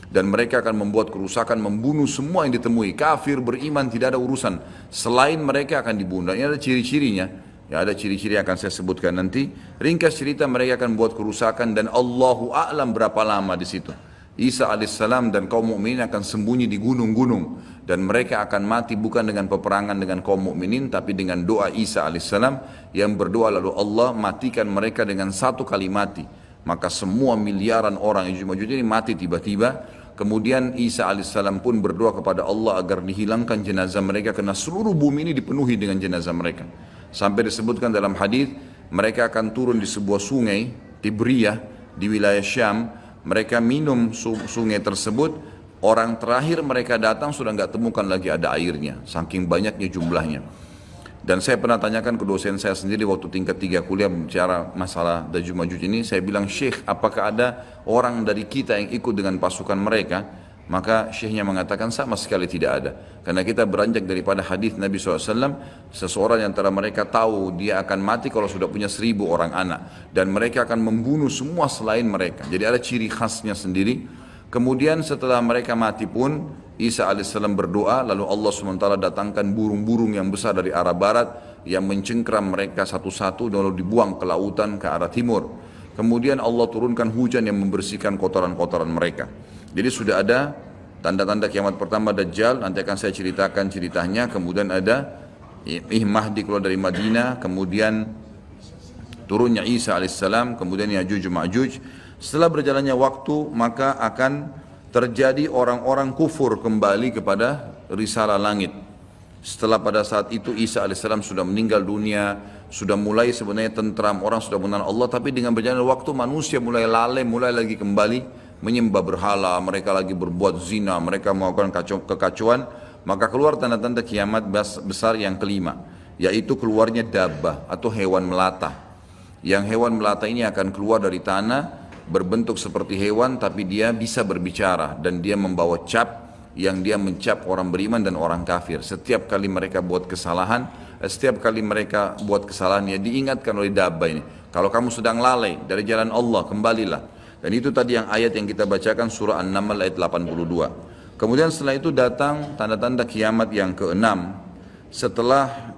Dan mereka akan membuat kerusakan, membunuh semua yang ditemui. Kafir, beriman, tidak ada urusan. Selain mereka akan dibunuh. Ini ada ciri-cirinya. Ya, ada ciri-ciri yang akan saya sebutkan nanti. Ringkas cerita, mereka akan buat kerusakan dan Allahu a'lam berapa lama di situ. Isa alaihissalam dan kaum mukminin akan sembunyi di gunung-gunung dan mereka akan mati bukan dengan peperangan dengan kaum mukminin tapi dengan doa Isa alaihissalam yang berdoa lalu Allah matikan mereka dengan satu kali mati. Maka semua miliaran orang yang Ya'juj ini mati tiba-tiba. Kemudian Isa alaihissalam pun berdoa kepada Allah agar dihilangkan jenazah mereka karena seluruh bumi ini dipenuhi dengan jenazah mereka. Sampai disebutkan dalam hadis mereka akan turun di sebuah sungai Tibriyah di wilayah Syam. Mereka minum sungai tersebut, orang terakhir mereka datang sudah nggak temukan lagi ada airnya, saking banyaknya jumlahnya. Dan saya pernah tanyakan ke dosen saya sendiri waktu tingkat 3 kuliah bicara masalah Ya'juj Ma'juj ini, saya bilang, Syekh, apakah ada orang dari kita yang ikut dengan pasukan mereka? Maka syekhnya mengatakan sama sekali tidak ada. Karena kita beranjak daripada hadis Nabi SAW, seseorang yang antara mereka tahu dia akan mati kalau sudah punya 1000 orang anak. Dan mereka akan membunuh semua selain mereka. Jadi ada ciri khasnya sendiri. Kemudian setelah mereka mati pun, Isa alaihissalam berdoa, lalu Allah SWT datangkan burung-burung yang besar dari arah barat, yang mencengkram mereka satu-satu, lalu dibuang ke lautan ke arah timur. Kemudian Allah turunkan hujan yang membersihkan kotoran-kotoran mereka. Jadi sudah ada tanda-tanda kiamat pertama Dajjal, nanti akan saya ceritakan ceritanya. Kemudian ada Mahdi keluar dari Madinah, kemudian turunnya Isa alaihissalam, kemudian Ya'juj Ma'juj. Setelah berjalannya waktu, maka akan terjadi orang-orang kufur kembali kepada risalah langit. Setelah pada saat itu Isa alaihissalam sudah meninggal dunia, sudah mulai sebenarnya tentram, orang sudah mengenal Allah, tapi dengan berjalannya waktu manusia mulai lalai, mulai lagi kembali menyembah berhala, mereka lagi berbuat zina, mereka melakukan kekacauan. Maka keluar tanda-tanda kiamat besar yang kelima, yaitu keluarnya dabbah atau hewan melata. Yang hewan melata ini akan keluar dari tanah, berbentuk seperti hewan tapi dia bisa berbicara dan dia membawa cap yang dia mencap orang beriman dan orang kafir. Setiap kali mereka buat kesalahan, ya diingatkan oleh dabbah ini, kalau kamu sedang lalai dari jalan Allah, kembalilah. Dan itu tadi yang ayat yang kita bacakan surah An-Naml ayat 82. Kemudian setelah itu datang tanda-tanda kiamat yang keenam. Setelah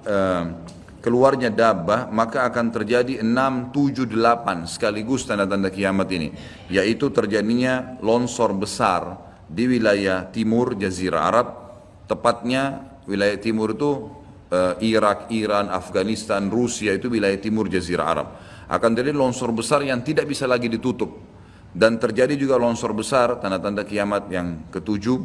keluarnya dabbah, maka akan terjadi 6, 7, 8 sekaligus tanda-tanda kiamat ini. Yaitu terjadinya longsor besar di wilayah timur Jazirah Arab. Tepatnya wilayah timur itu Irak, Iran, Afghanistan, Rusia, itu wilayah timur Jazirah Arab. Akan terjadi longsor besar yang tidak bisa lagi ditutup. Dan terjadi juga longsor besar, tanda-tanda kiamat yang ketujuh,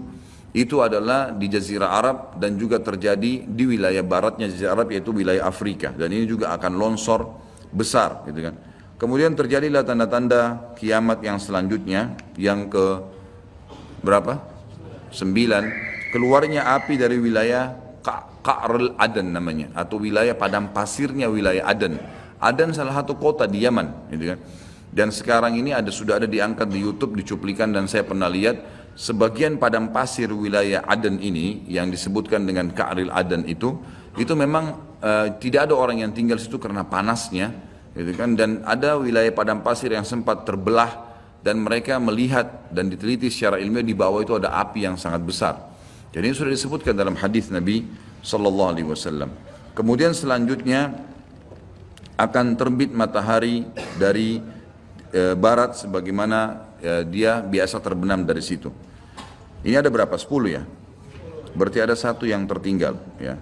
itu adalah di Jazirah Arab dan juga terjadi di wilayah baratnya Jazirah Arab, yaitu wilayah Afrika. Dan ini juga akan longsor besar, gitu kan. Kemudian terjadilah tanda-tanda kiamat yang selanjutnya, yang ke berapa? 9, keluarnya api dari wilayah Qa'rul Aden namanya, atau wilayah padang pasirnya wilayah Aden. Aden salah satu kota di Yaman, gitu kan. Dan sekarang ini sudah ada diangkat di YouTube, dicuplikan, dan saya pernah lihat sebagian padang pasir wilayah Aden ini yang disebutkan dengan Qa'rul Aden itu memang tidak ada orang yang tinggal situ karena panasnya, gitu kan. Dan ada wilayah padang pasir yang sempat terbelah dan mereka melihat dan diteliti secara ilmiah di bawah itu ada api yang sangat besar. Jadi ini sudah disebutkan dalam hadis Nabi Sallallahu Alaihi Wasallam. Kemudian selanjutnya akan terbit matahari dari barat sebagaimana dia biasa terbenam dari situ. Ini ada berapa? 10 ya? Berarti ada satu yang tertinggal ya.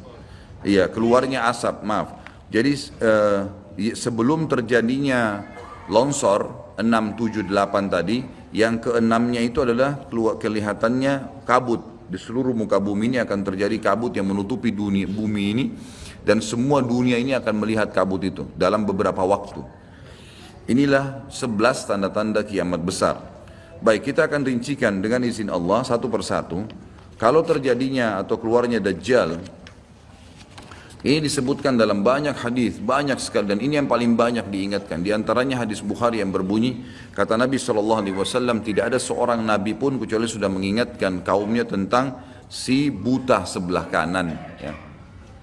Iya, keluarnya asap, maaf. Jadi sebelum terjadinya longsor 6, 7, 8 tadi, yang keenamnya itu adalah kelihatannya kabut. Di seluruh muka bumi ini akan terjadi kabut yang menutupi bumi ini, dan semua dunia ini akan melihat kabut itu dalam beberapa waktu. Inilah 11 tanda-tanda kiamat besar. Baik, kita akan rincikan dengan izin Allah satu persatu. Kalau terjadinya atau keluarnya Dajjal, ini disebutkan dalam banyak hadis, banyak sekali, dan ini yang paling banyak diingatkan. Di antaranya hadis Bukhari yang berbunyi, kata Nabi SAW, tidak ada seorang Nabi pun kecuali sudah mengingatkan kaumnya tentang si buta sebelah kanan. Ya.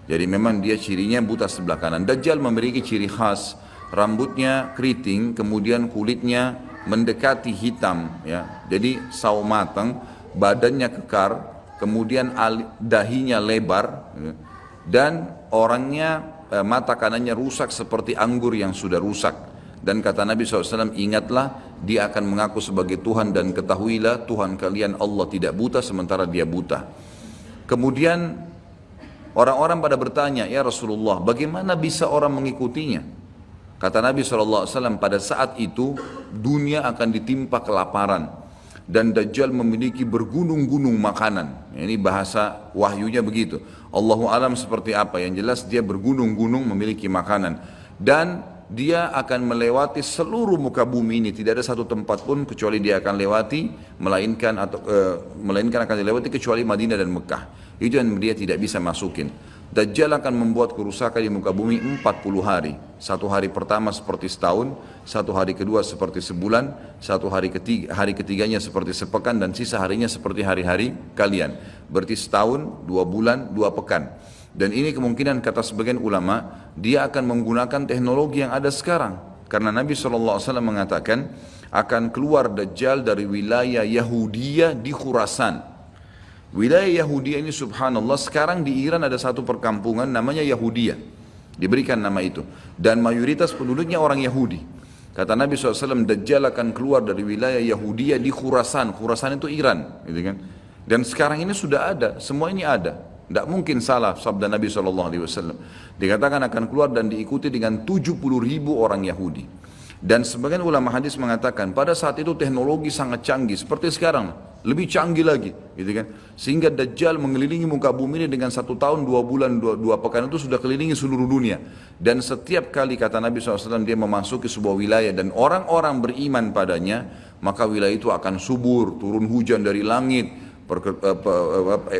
Jadi memang dia cirinya buta sebelah kanan. Dajjal memiliki ciri khas, rambutnya keriting, kemudian kulitnya mendekati hitam, ya. Jadi sawo matang, badannya kekar, kemudian dahinya lebar, ya. Dan orangnya mata kanannya rusak seperti anggur yang sudah rusak. Dan kata Nabi SAW, ingatlah dia akan mengaku sebagai Tuhan dan ketahuilah Tuhan kalian Allah tidak buta sementara dia buta. Kemudian orang-orang pada bertanya, ya Rasulullah, bagaimana bisa orang mengikutinya? Kata Nabi SAW, pada saat itu dunia akan ditimpa kelaparan. Dan Dajjal memiliki bergunung-gunung makanan. Ini bahasa wahyunya begitu. Allahu alam seperti apa, yang jelas dia bergunung-gunung memiliki makanan. Dan dia akan melewati seluruh muka bumi ini. Tidak ada satu tempat pun kecuali dia akan lewati, melainkan akan dilewati kecuali Madinah dan Mekah. Itu yang dia tidak bisa masukin. Dajjal akan membuat kerusakan di muka bumi 40 hari. Satu hari pertama seperti setahun, satu hari kedua seperti sebulan, satu hari ketiganya seperti sepekan, dan sisa harinya seperti hari-hari kalian. Berarti setahun, 2 bulan, 2 pekan. Dan ini kemungkinan kata sebagian ulama, dia akan menggunakan teknologi yang ada sekarang. Karena Nabi SAW mengatakan, akan keluar Dajjal dari wilayah Yahudiyah di Khurasan. Wilayah Yahudi ini subhanallah, sekarang di Iran ada satu perkampungan namanya Yahudiyah, diberikan nama itu, dan mayoritas penduduknya orang Yahudi. Kata Nabi SAW, Dajjal akan keluar dari wilayah Yahudiyah di Khurasan. Khurasan itu Iran, gitu kan? Dan sekarang ini sudah ada, semua ini ada. Tidak mungkin salah sabda Nabi SAW. Dikatakan akan keluar dan diikuti dengan 70.000 orang Yahudi. Dan sebagian ulama hadis mengatakan pada saat itu teknologi sangat canggih seperti sekarang, lebih canggih lagi, gitu kan? Sehingga Dajjal mengelilingi muka bumi ini dengan 1 tahun, 2 bulan, 2 pekan itu sudah kelilingi seluruh dunia. Dan setiap kali kata Nabi SAW dia memasuki sebuah wilayah dan orang-orang beriman padanya, maka wilayah itu akan subur, turun hujan dari langit,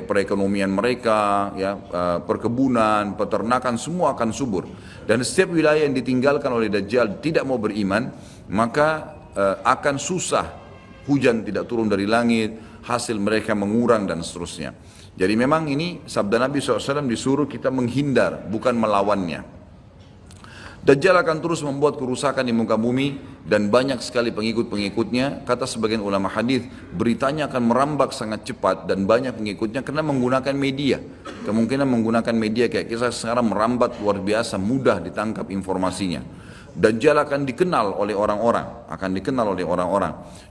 perekonomian mereka, ya, perkebunan, peternakan semua akan subur. Dan setiap wilayah yang ditinggalkan oleh Dajjal tidak mau beriman, maka akan susah, hujan tidak turun dari langit, hasil mereka mengurang dan seterusnya. Jadi memang ini sabda Nabi SAW disuruh kita menghindar, bukan melawannya. Dajjal akan terus membuat kerusakan di muka bumi dan banyak sekali pengikut-pengikutnya. Kata sebagian ulama hadis, beritanya akan merambak sangat cepat dan banyak pengikutnya karena menggunakan media. Kemungkinan menggunakan media kayak kita sekarang merambat luar biasa, mudah ditangkap informasinya. Dajjal akan dikenal oleh orang-orang,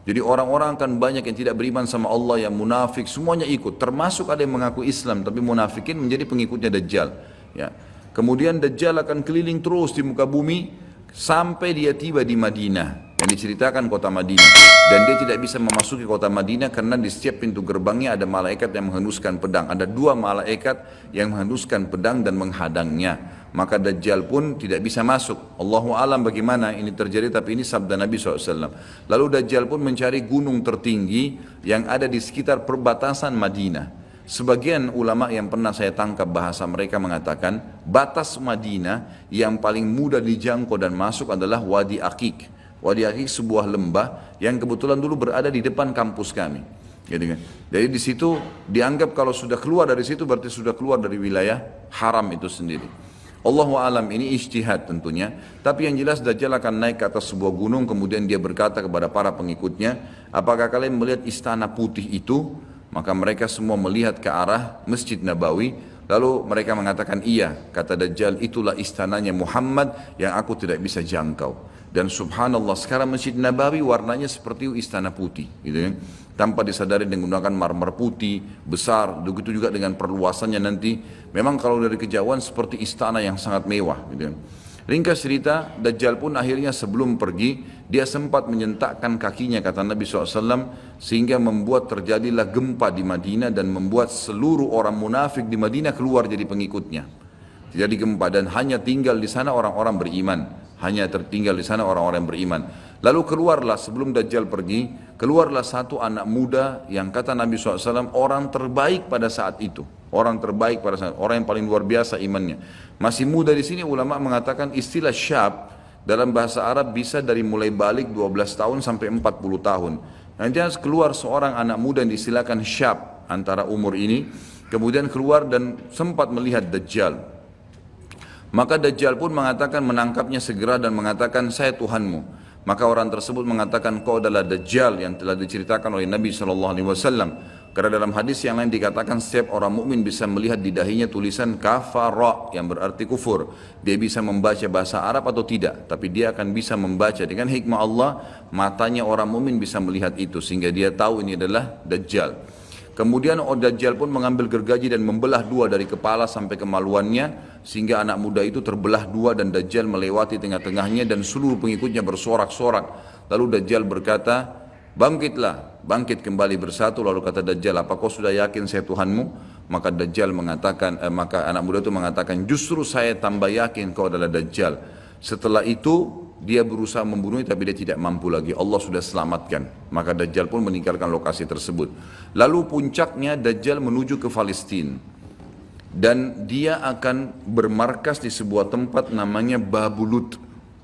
Jadi orang-orang akan banyak yang tidak beriman sama Allah, yang munafik, semuanya ikut. Termasuk ada yang mengaku Islam tapi munafikin menjadi pengikutnya Dajjal. Ya. Kemudian Dajjal akan keliling terus di muka bumi sampai dia tiba di Madinah. Yang diceritakan kota Madinah. Dan dia tidak bisa memasuki kota Madinah karena di setiap pintu gerbangnya ada malaikat yang menghenduskan pedang. Ada 2 malaikat yang menghenduskan pedang dan menghadangnya. Maka Dajjal pun tidak bisa masuk. Allahu alam bagaimana ini terjadi, tapi ini sabda Nabi SAW. Lalu Dajjal pun mencari gunung tertinggi yang ada di sekitar perbatasan Madinah. Sebagian ulama yang pernah saya tangkap bahasa mereka mengatakan batas Madinah yang paling mudah dijangkau dan masuk adalah Wadi Aqiq. Wadi Aqiq sebuah lembah yang kebetulan dulu berada di depan kampus kami. Jadi di situ dianggap kalau sudah keluar dari situ berarti sudah keluar dari wilayah haram itu sendiri. Allahu alam, ini ijtihad tentunya. Tapi yang jelas Dajjal akan naik ke atas sebuah gunung, kemudian dia berkata kepada para pengikutnya, apakah kalian melihat istana putih itu? Maka mereka semua melihat ke arah Masjid Nabawi. Lalu mereka mengatakan iya. Kata Dajjal, itulah istananya Muhammad yang aku tidak bisa jangkau. Dan subhanallah sekarang Masjid Nabawi warnanya seperti istana putih, gitu kan? Tanpa disadari dengan menggunakan marmer putih besar. Begitu juga dengan perluasannya nanti. Memang kalau dari kejauhan seperti istana yang sangat mewah, gitu kan? Ringkas cerita, Dajjal pun akhirnya sebelum pergi, dia sempat menyentakkan kakinya, kata Nabi SAW, sehingga membuat terjadilah gempa di Madinah dan membuat seluruh orang munafik di Madinah keluar jadi pengikutnya. Terjadi gempa dan hanya tinggal di sana orang-orang beriman. Hanya tertinggal di sana orang-orang beriman. Lalu keluarlah sebelum Dajjal pergi, keluarlah satu anak muda yang kata Nabi SAW orang terbaik pada saat itu. Orang terbaik pada saat, orang yang paling luar biasa imannya. Masih muda di sini ulama mengatakan istilah syab dalam bahasa Arab bisa dari mulai balik 12 tahun sampai 40 tahun. Nanti keluar seorang anak muda yang diistilahkan syab antara umur ini, kemudian keluar dan sempat melihat Dajjal. Maka Dajjal pun mengatakan menangkapnya segera dan mengatakan saya Tuhanmu. Maka orang tersebut mengatakan kau adalah Dajjal yang telah diceritakan oleh Nabi SAW. Karena dalam hadis yang lain dikatakan setiap orang mukmin bisa melihat di dahinya tulisan kafara yang berarti kufur. Dia bisa membaca bahasa Arab atau tidak, tapi dia akan bisa membaca dengan hikmah Allah, matanya orang mukmin bisa melihat itu sehingga dia tahu ini adalah Dajjal. Kemudian Dajjal pun mengambil gergaji dan membelah dua dari kepala sampai kemaluannya sehingga anak muda itu terbelah dua dan Dajjal melewati tengah-tengahnya dan seluruh pengikutnya bersorak-sorak. Lalu Dajjal berkata, bangkitlah, bangkit kembali bersatu. Lalu kata Dajjal, apa kau sudah yakin saya Tuhanmu? Maka Dajjal mengatakan, maka anak muda itu mengatakan, justru saya tambah yakin kau adalah Dajjal. Setelah itu dia berusaha membunuhnya tapi dia tidak mampu lagi. Allah sudah selamatkan. Maka Dajjal pun meninggalkan lokasi tersebut. Lalu puncaknya Dajjal menuju ke Palestina. Dan dia akan bermarkas di sebuah tempat namanya Babulut.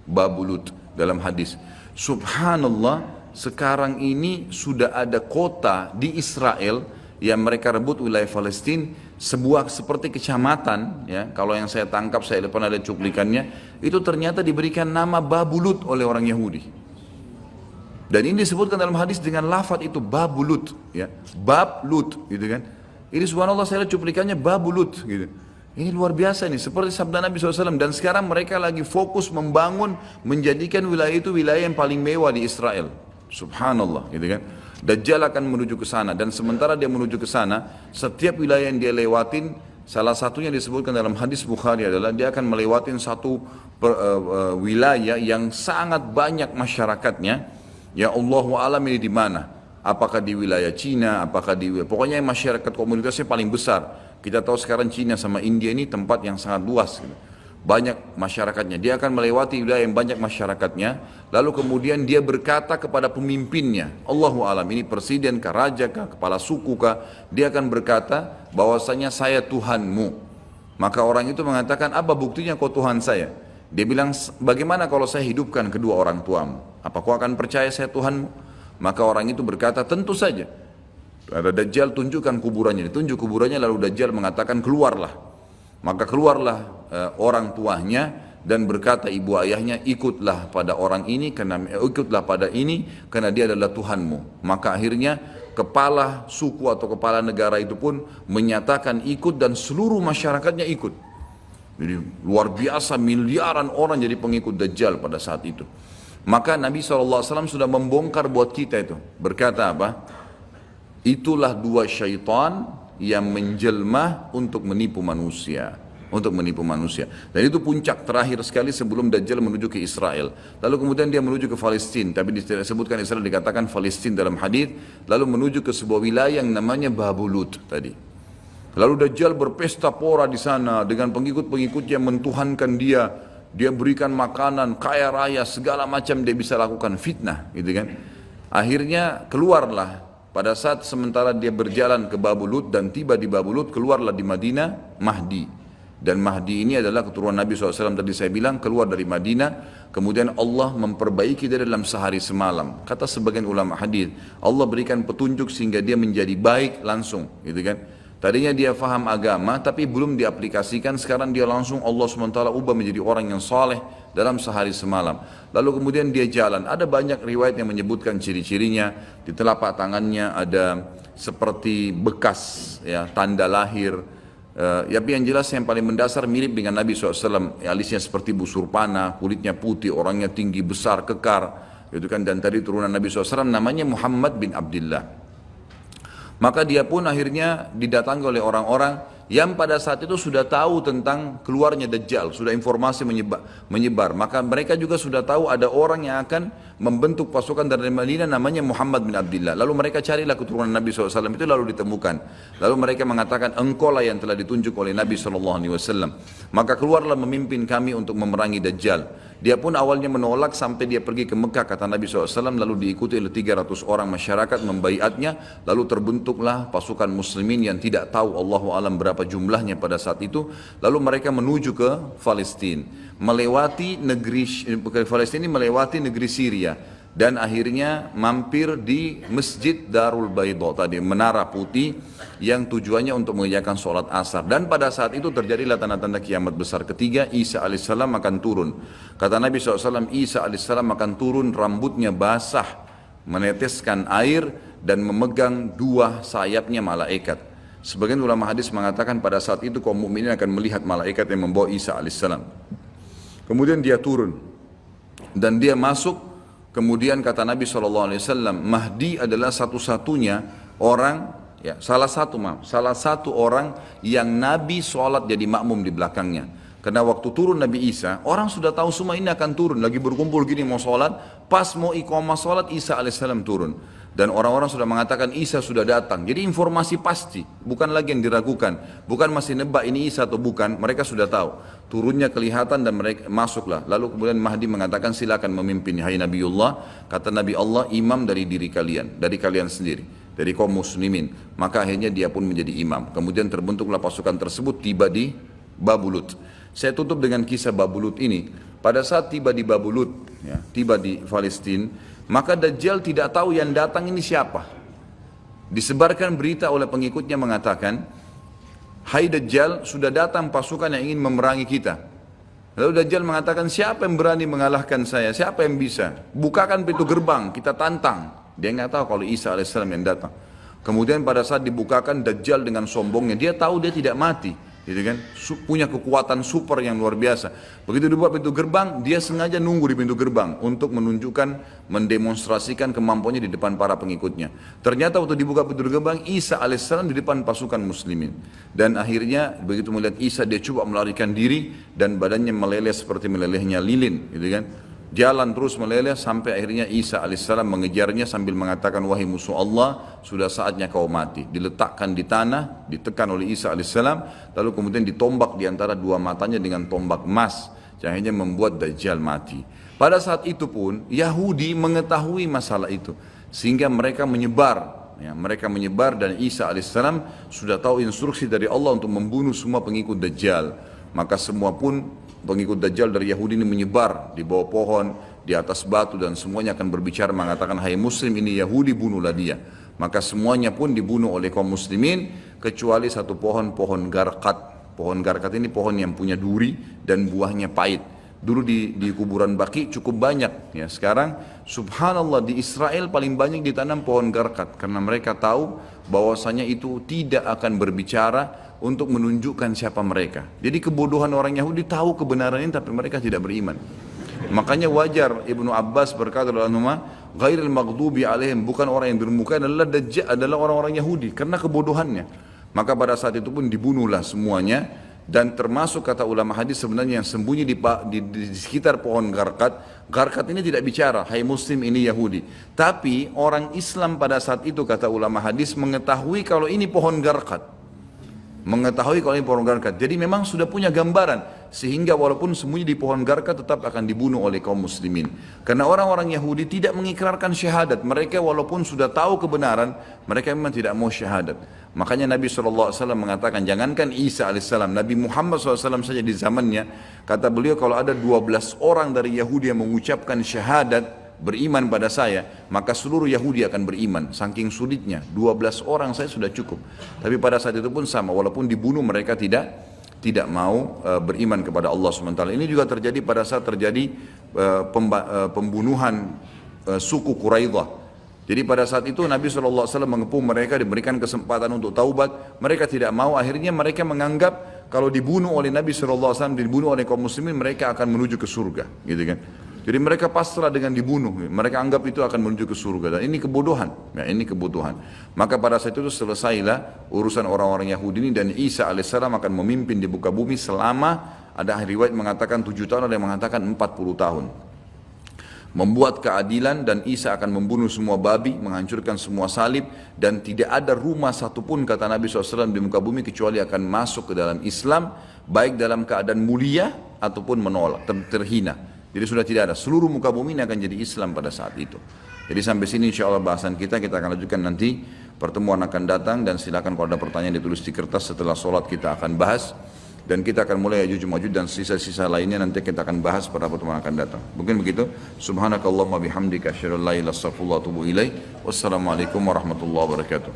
Babulut dalam hadis. Subhanallah, sekarang ini sudah ada kota di Israel yang mereka rebut wilayah Palestina, sebuah seperti kecamatan, ya, kalau yang saya tangkap, saya pernah ada cuplikannya, itu ternyata diberikan nama Babulut oleh orang Yahudi. Dan ini disebutkan dalam hadis dengan lafaz itu Babulut, ya, Bablut, gitu kan. Ini subhanallah saya lihat cuplikannya Babulut, gitu. Ini luar biasa nih, seperti sabda Nabi SAW. Dan sekarang mereka lagi fokus membangun, menjadikan wilayah itu wilayah yang paling mewah di Israel. Subhanallah, gitu kan. Dajjal akan menuju ke sana dan sementara dia menuju ke sana, setiap wilayah yang dia lewatin, salah satunya disebutkan dalam hadis Bukhari adalah dia akan melewatin satu wilayah yang sangat banyak masyarakatnya. Ya Allahu alam ini di mana? Apakah di wilayah Cina? Apakah di pokoknya masyarakat komunitasnya paling besar. Kita tahu sekarang Cina sama India ini tempat yang sangat luas, gitu. Banyak masyarakatnya, dia akan melewati wilayah yang banyak masyarakatnya, lalu kemudian dia berkata kepada pemimpinnya, Allahu alam, ini presiden kah, raja kah, kepala suku kah, dia akan berkata bahwasanya saya Tuhanmu. Maka orang itu mengatakan, apa buktinya kau Tuhan saya? Dia bilang, bagaimana kalau saya hidupkan kedua orang tuamu? Apa kau akan percaya saya Tuhanmu? Maka orang itu berkata, tentu saja. Ada Dajjal, tunjukkan kuburannya, ditunjuk kuburannya, lalu Dajjal mengatakan, keluarlah. Maka keluarlah orang tuanya dan berkata ibu ayahnya, ikutlah pada orang ini karena ikutlah pada ini karena dia adalah Tuhanmu. Maka akhirnya kepala suku atau kepala negara itu pun menyatakan ikut dan seluruh masyarakatnya ikut. Jadi luar biasa, miliaran orang jadi pengikut Dajjal pada saat itu. Maka Nabi SAW sudah membongkar buat kita itu. Berkata apa? Itulah dua syaitan yang menjelma untuk menipu manusia, dan itu puncak terakhir sekali sebelum Dajjal menuju ke Israel. Lalu kemudian dia menuju ke Palestina, tapi disebutkan Israel, dikatakan Palestina dalam hadis. Lalu menuju ke sebuah wilayah yang namanya Babulut tadi. Lalu Dajjal berpesta pora di sana dengan pengikut-pengikutnya, mentuhankan dia berikan makanan, kaya raya, segala macam dia bisa lakukan, fitnah, gitu kan. Akhirnya keluarlah. Pada saat sementara dia berjalan ke Babulut dan tiba di Babulut, keluarlah di Madinah Mahdi. Dan Mahdi ini adalah keturunan Nabi SAW tadi saya bilang, keluar dari Madinah. Kemudian Allah memperbaiki dia dalam sehari semalam. Kata sebagian ulama hadis, Allah berikan petunjuk sehingga dia menjadi baik langsung, gitu kan. Tadinya dia faham agama tapi belum diaplikasikan, sekarang dia langsung Allah SWT ubah menjadi orang yang saleh dalam sehari semalam. Lalu kemudian dia jalan, ada banyak riwayat yang menyebutkan ciri-cirinya. Di telapak tangannya ada seperti bekas, ya, tanda lahir. Tapi yang jelas yang paling mendasar mirip dengan Nabi SAW, alisnya seperti busur panah, kulitnya putih, orangnya tinggi besar, kekar, gitu kan. Dan tadi turunan Nabi SAW namanya Muhammad bin Abdullah. Maka dia pun akhirnya didatangi oleh orang-orang yang pada saat itu sudah tahu tentang keluarnya Dajjal, sudah informasi menyebar. Maka mereka juga sudah tahu ada orang yang akan membentuk pasukan dari Madinah namanya Muhammad bin Abdullah. Lalu mereka carilah keturunan Nabi SAW itu, lalu ditemukan. Lalu mereka mengatakan, engkau lah yang telah ditunjuk oleh Nabi SAW. Maka keluarlah memimpin kami untuk memerangi Dajjal. Dia pun awalnya menolak sampai dia pergi ke Mekah, kata Nabi SAW, lalu diikuti oleh 300 orang masyarakat membaiatnya. Lalu terbentuklah pasukan muslimin yang tidak tahu Allahu alam berapa jumlahnya pada saat itu. Lalu mereka menuju ke Palestina, melewati negeri Palestina, melewati negeri Syria, dan akhirnya mampir di Masjid Darul Baidha tadi, menara putih yang tujuannya untuk mengerjakan sholat asar. Dan pada saat itu terjadilah tanda-tanda kiamat besar ketiga. Isa alaihissalam akan turun. Kata Nabi SAW, Isa alaihissalam akan turun, rambutnya basah, meneteskan air, dan memegang dua sayapnya malaikat. Sebagian ulama hadis mengatakan pada saat itu kaum mukminin akan melihat malaikat yang membawa Isa alaihissalam. Kemudian dia turun dan dia masuk. Kemudian kata Nabi SAW, Mahdi adalah satu-satunya orang, ya, salah satu orang yang Nabi sholat jadi makmum di belakangnya. Karena waktu turun Nabi Isa, orang sudah tahu semua ini akan turun. Lagi berkumpul gini mau sholat, pas mau iqamah sholat, Isa alaihissalam turun. Dan orang-orang sudah mengatakan Isa sudah datang. Jadi informasi pasti, bukan lagi yang diragukan. Bukan masih nebak ini Isa atau bukan, mereka sudah tahu. Turunnya kelihatan dan mereka masuklah. Lalu kemudian Mahdi mengatakan silakan memimpin, hai Nabiullah. Kata Nabi Allah, imam dari diri kalian, dari kalian sendiri, dari kaum muslimin. Maka akhirnya dia pun menjadi imam. Kemudian terbentuklah pasukan tersebut, tiba di Babulut. Saya tutup dengan kisah Babulut ini. Pada saat tiba di Babulut, ya, tiba di Palestina, maka Dajjal tidak tahu yang datang ini siapa. Disebarkan berita oleh pengikutnya mengatakan, hai Dajjal, sudah datang pasukan yang ingin memerangi kita. Lalu Dajjal mengatakan, siapa yang berani mengalahkan saya? Siapa yang bisa? Bukakan pintu gerbang, kita tantang. Dia nggak tahu kalau Isa alaihissalam yang datang. Kemudian pada saat dibukakan, Dajjal dengan sombongnya, dia tahu dia tidak mati. Gitu kan, punya kekuatan super yang luar biasa. Begitu dibuka pintu gerbang, dia sengaja nunggu di pintu gerbang untuk menunjukkan, mendemonstrasikan kemampuannya di depan para pengikutnya. Ternyata waktu dibuka pintu gerbang, Isa alaihissalam di depan pasukan muslimin. Dan akhirnya begitu melihat Isa, dia coba melarikan diri dan badannya meleleh seperti melelehnya lilin, gitu kan. Jalan terus meleleh sampai akhirnya Isa alaihissalam mengejarnya sambil mengatakan, wahai musuh Allah, sudah saatnya kau mati. Diletakkan di tanah, ditekan oleh Isa alaihissalam, lalu kemudian ditombak di antara dua matanya dengan tombak emas, yang akhirnya membuat Dajjal mati. Pada saat itu pun Yahudi mengetahui masalah itu, sehingga mereka menyebar. Ya, mereka menyebar dan Isa alaihissalam sudah tahu instruksi dari Allah untuk membunuh semua pengikut Dajjal. Maka semua pun pengikut Dajjal dari Yahudi ini menyebar di bawah pohon, di atas batu, dan semuanya akan berbicara mengatakan, hai muslim ini Yahudi, bunuhlah dia. Maka semuanya pun dibunuh oleh kaum muslimin kecuali satu pohon garkat. Pohon garkat ini pohon yang punya duri dan buahnya pahit. Dulu di kuburan Baqi cukup banyak, ya. Sekarang subhanallah di Israel paling banyak ditanam pohon garkat karena mereka tahu bahwasanya itu tidak akan berbicara untuk menunjukkan siapa mereka. Jadi kebodohan orang Yahudi tahu kebenaran ini tapi mereka tidak beriman. Makanya wajar Ibnu Abbas berkata dalam nama ghairil maghdubi alaihim, bukan orang yang durmuka adalah orang-orang Yahudi karena kebodohannya. Maka pada saat itu pun dibunuhlah semuanya. Dan termasuk kata ulama hadis sebenarnya yang sembunyi di sekitar pohon garkat. Garkat ini tidak bicara, hai muslim ini Yahudi. Tapi orang Islam pada saat itu kata ulama hadis mengetahui kalau ini pohon garkat. Jadi memang sudah punya gambaran. Sehingga walaupun sembunyi di pohon garkat tetap akan dibunuh oleh kaum muslimin. Karena orang-orang Yahudi tidak mengikrarkan syahadat. Mereka walaupun sudah tahu kebenaran, mereka memang tidak mau syahadat. Makanya Nabi SAW mengatakan, jangankan Isa AS, Nabi Muhammad SAW saja di zamannya, kata beliau kalau ada 12 orang dari Yahudi yang mengucapkan syahadat, beriman pada saya, maka seluruh Yahudi akan beriman. Saking sulitnya, 12 orang saya sudah cukup. Tapi pada saat itu pun sama, walaupun dibunuh mereka tidak mau beriman kepada Allah SWT. Ini juga terjadi pada saat terjadi pembunuhan suku Quraidah. Jadi pada saat itu Nabi SAW mengepung mereka, diberikan kesempatan untuk taubat. Mereka tidak mau, akhirnya mereka menganggap kalau dibunuh oleh Nabi SAW, dibunuh oleh kaum muslimin, mereka akan menuju ke surga, gitu kan. Jadi mereka pasrah dengan dibunuh, mereka anggap itu akan menuju ke surga. Dan ini kebodohan, ya, ini kebutuhan. Maka pada saat itu selesailah urusan orang-orang Yahudi ini, dan Isa alaihissalam akan memimpin di muka bumi selama, ada riwayat mengatakan 7 tahun, ada yang mengatakan 40 tahun. Membuat keadilan, dan Isa akan membunuh semua babi, menghancurkan semua salib, dan tidak ada rumah satupun kata Nabi SAW di muka bumi kecuali akan masuk ke dalam Islam, baik dalam keadaan mulia ataupun menolak, terhina. Jadi sudah tidak ada, seluruh muka bumi ini akan jadi Islam pada saat itu. Jadi sampai sini insya Allah bahasan kita akan lanjutkan nanti, pertemuan akan datang, dan silakan kalau ada pertanyaan ditulis di kertas, setelah sholat kita akan bahas. Dan kita akan mulai Ya'juj Ma'juj dan sisa-sisa lainnya nanti kita akan bahas pada pertemuan akan datang. Mungkin begitu. Subhanakallahumma bihamdika asyhadu an la ilaha illa anta astaghfiruka wa atubu ilaik. Wassalamualaikum warahmatullahi wabarakatuh.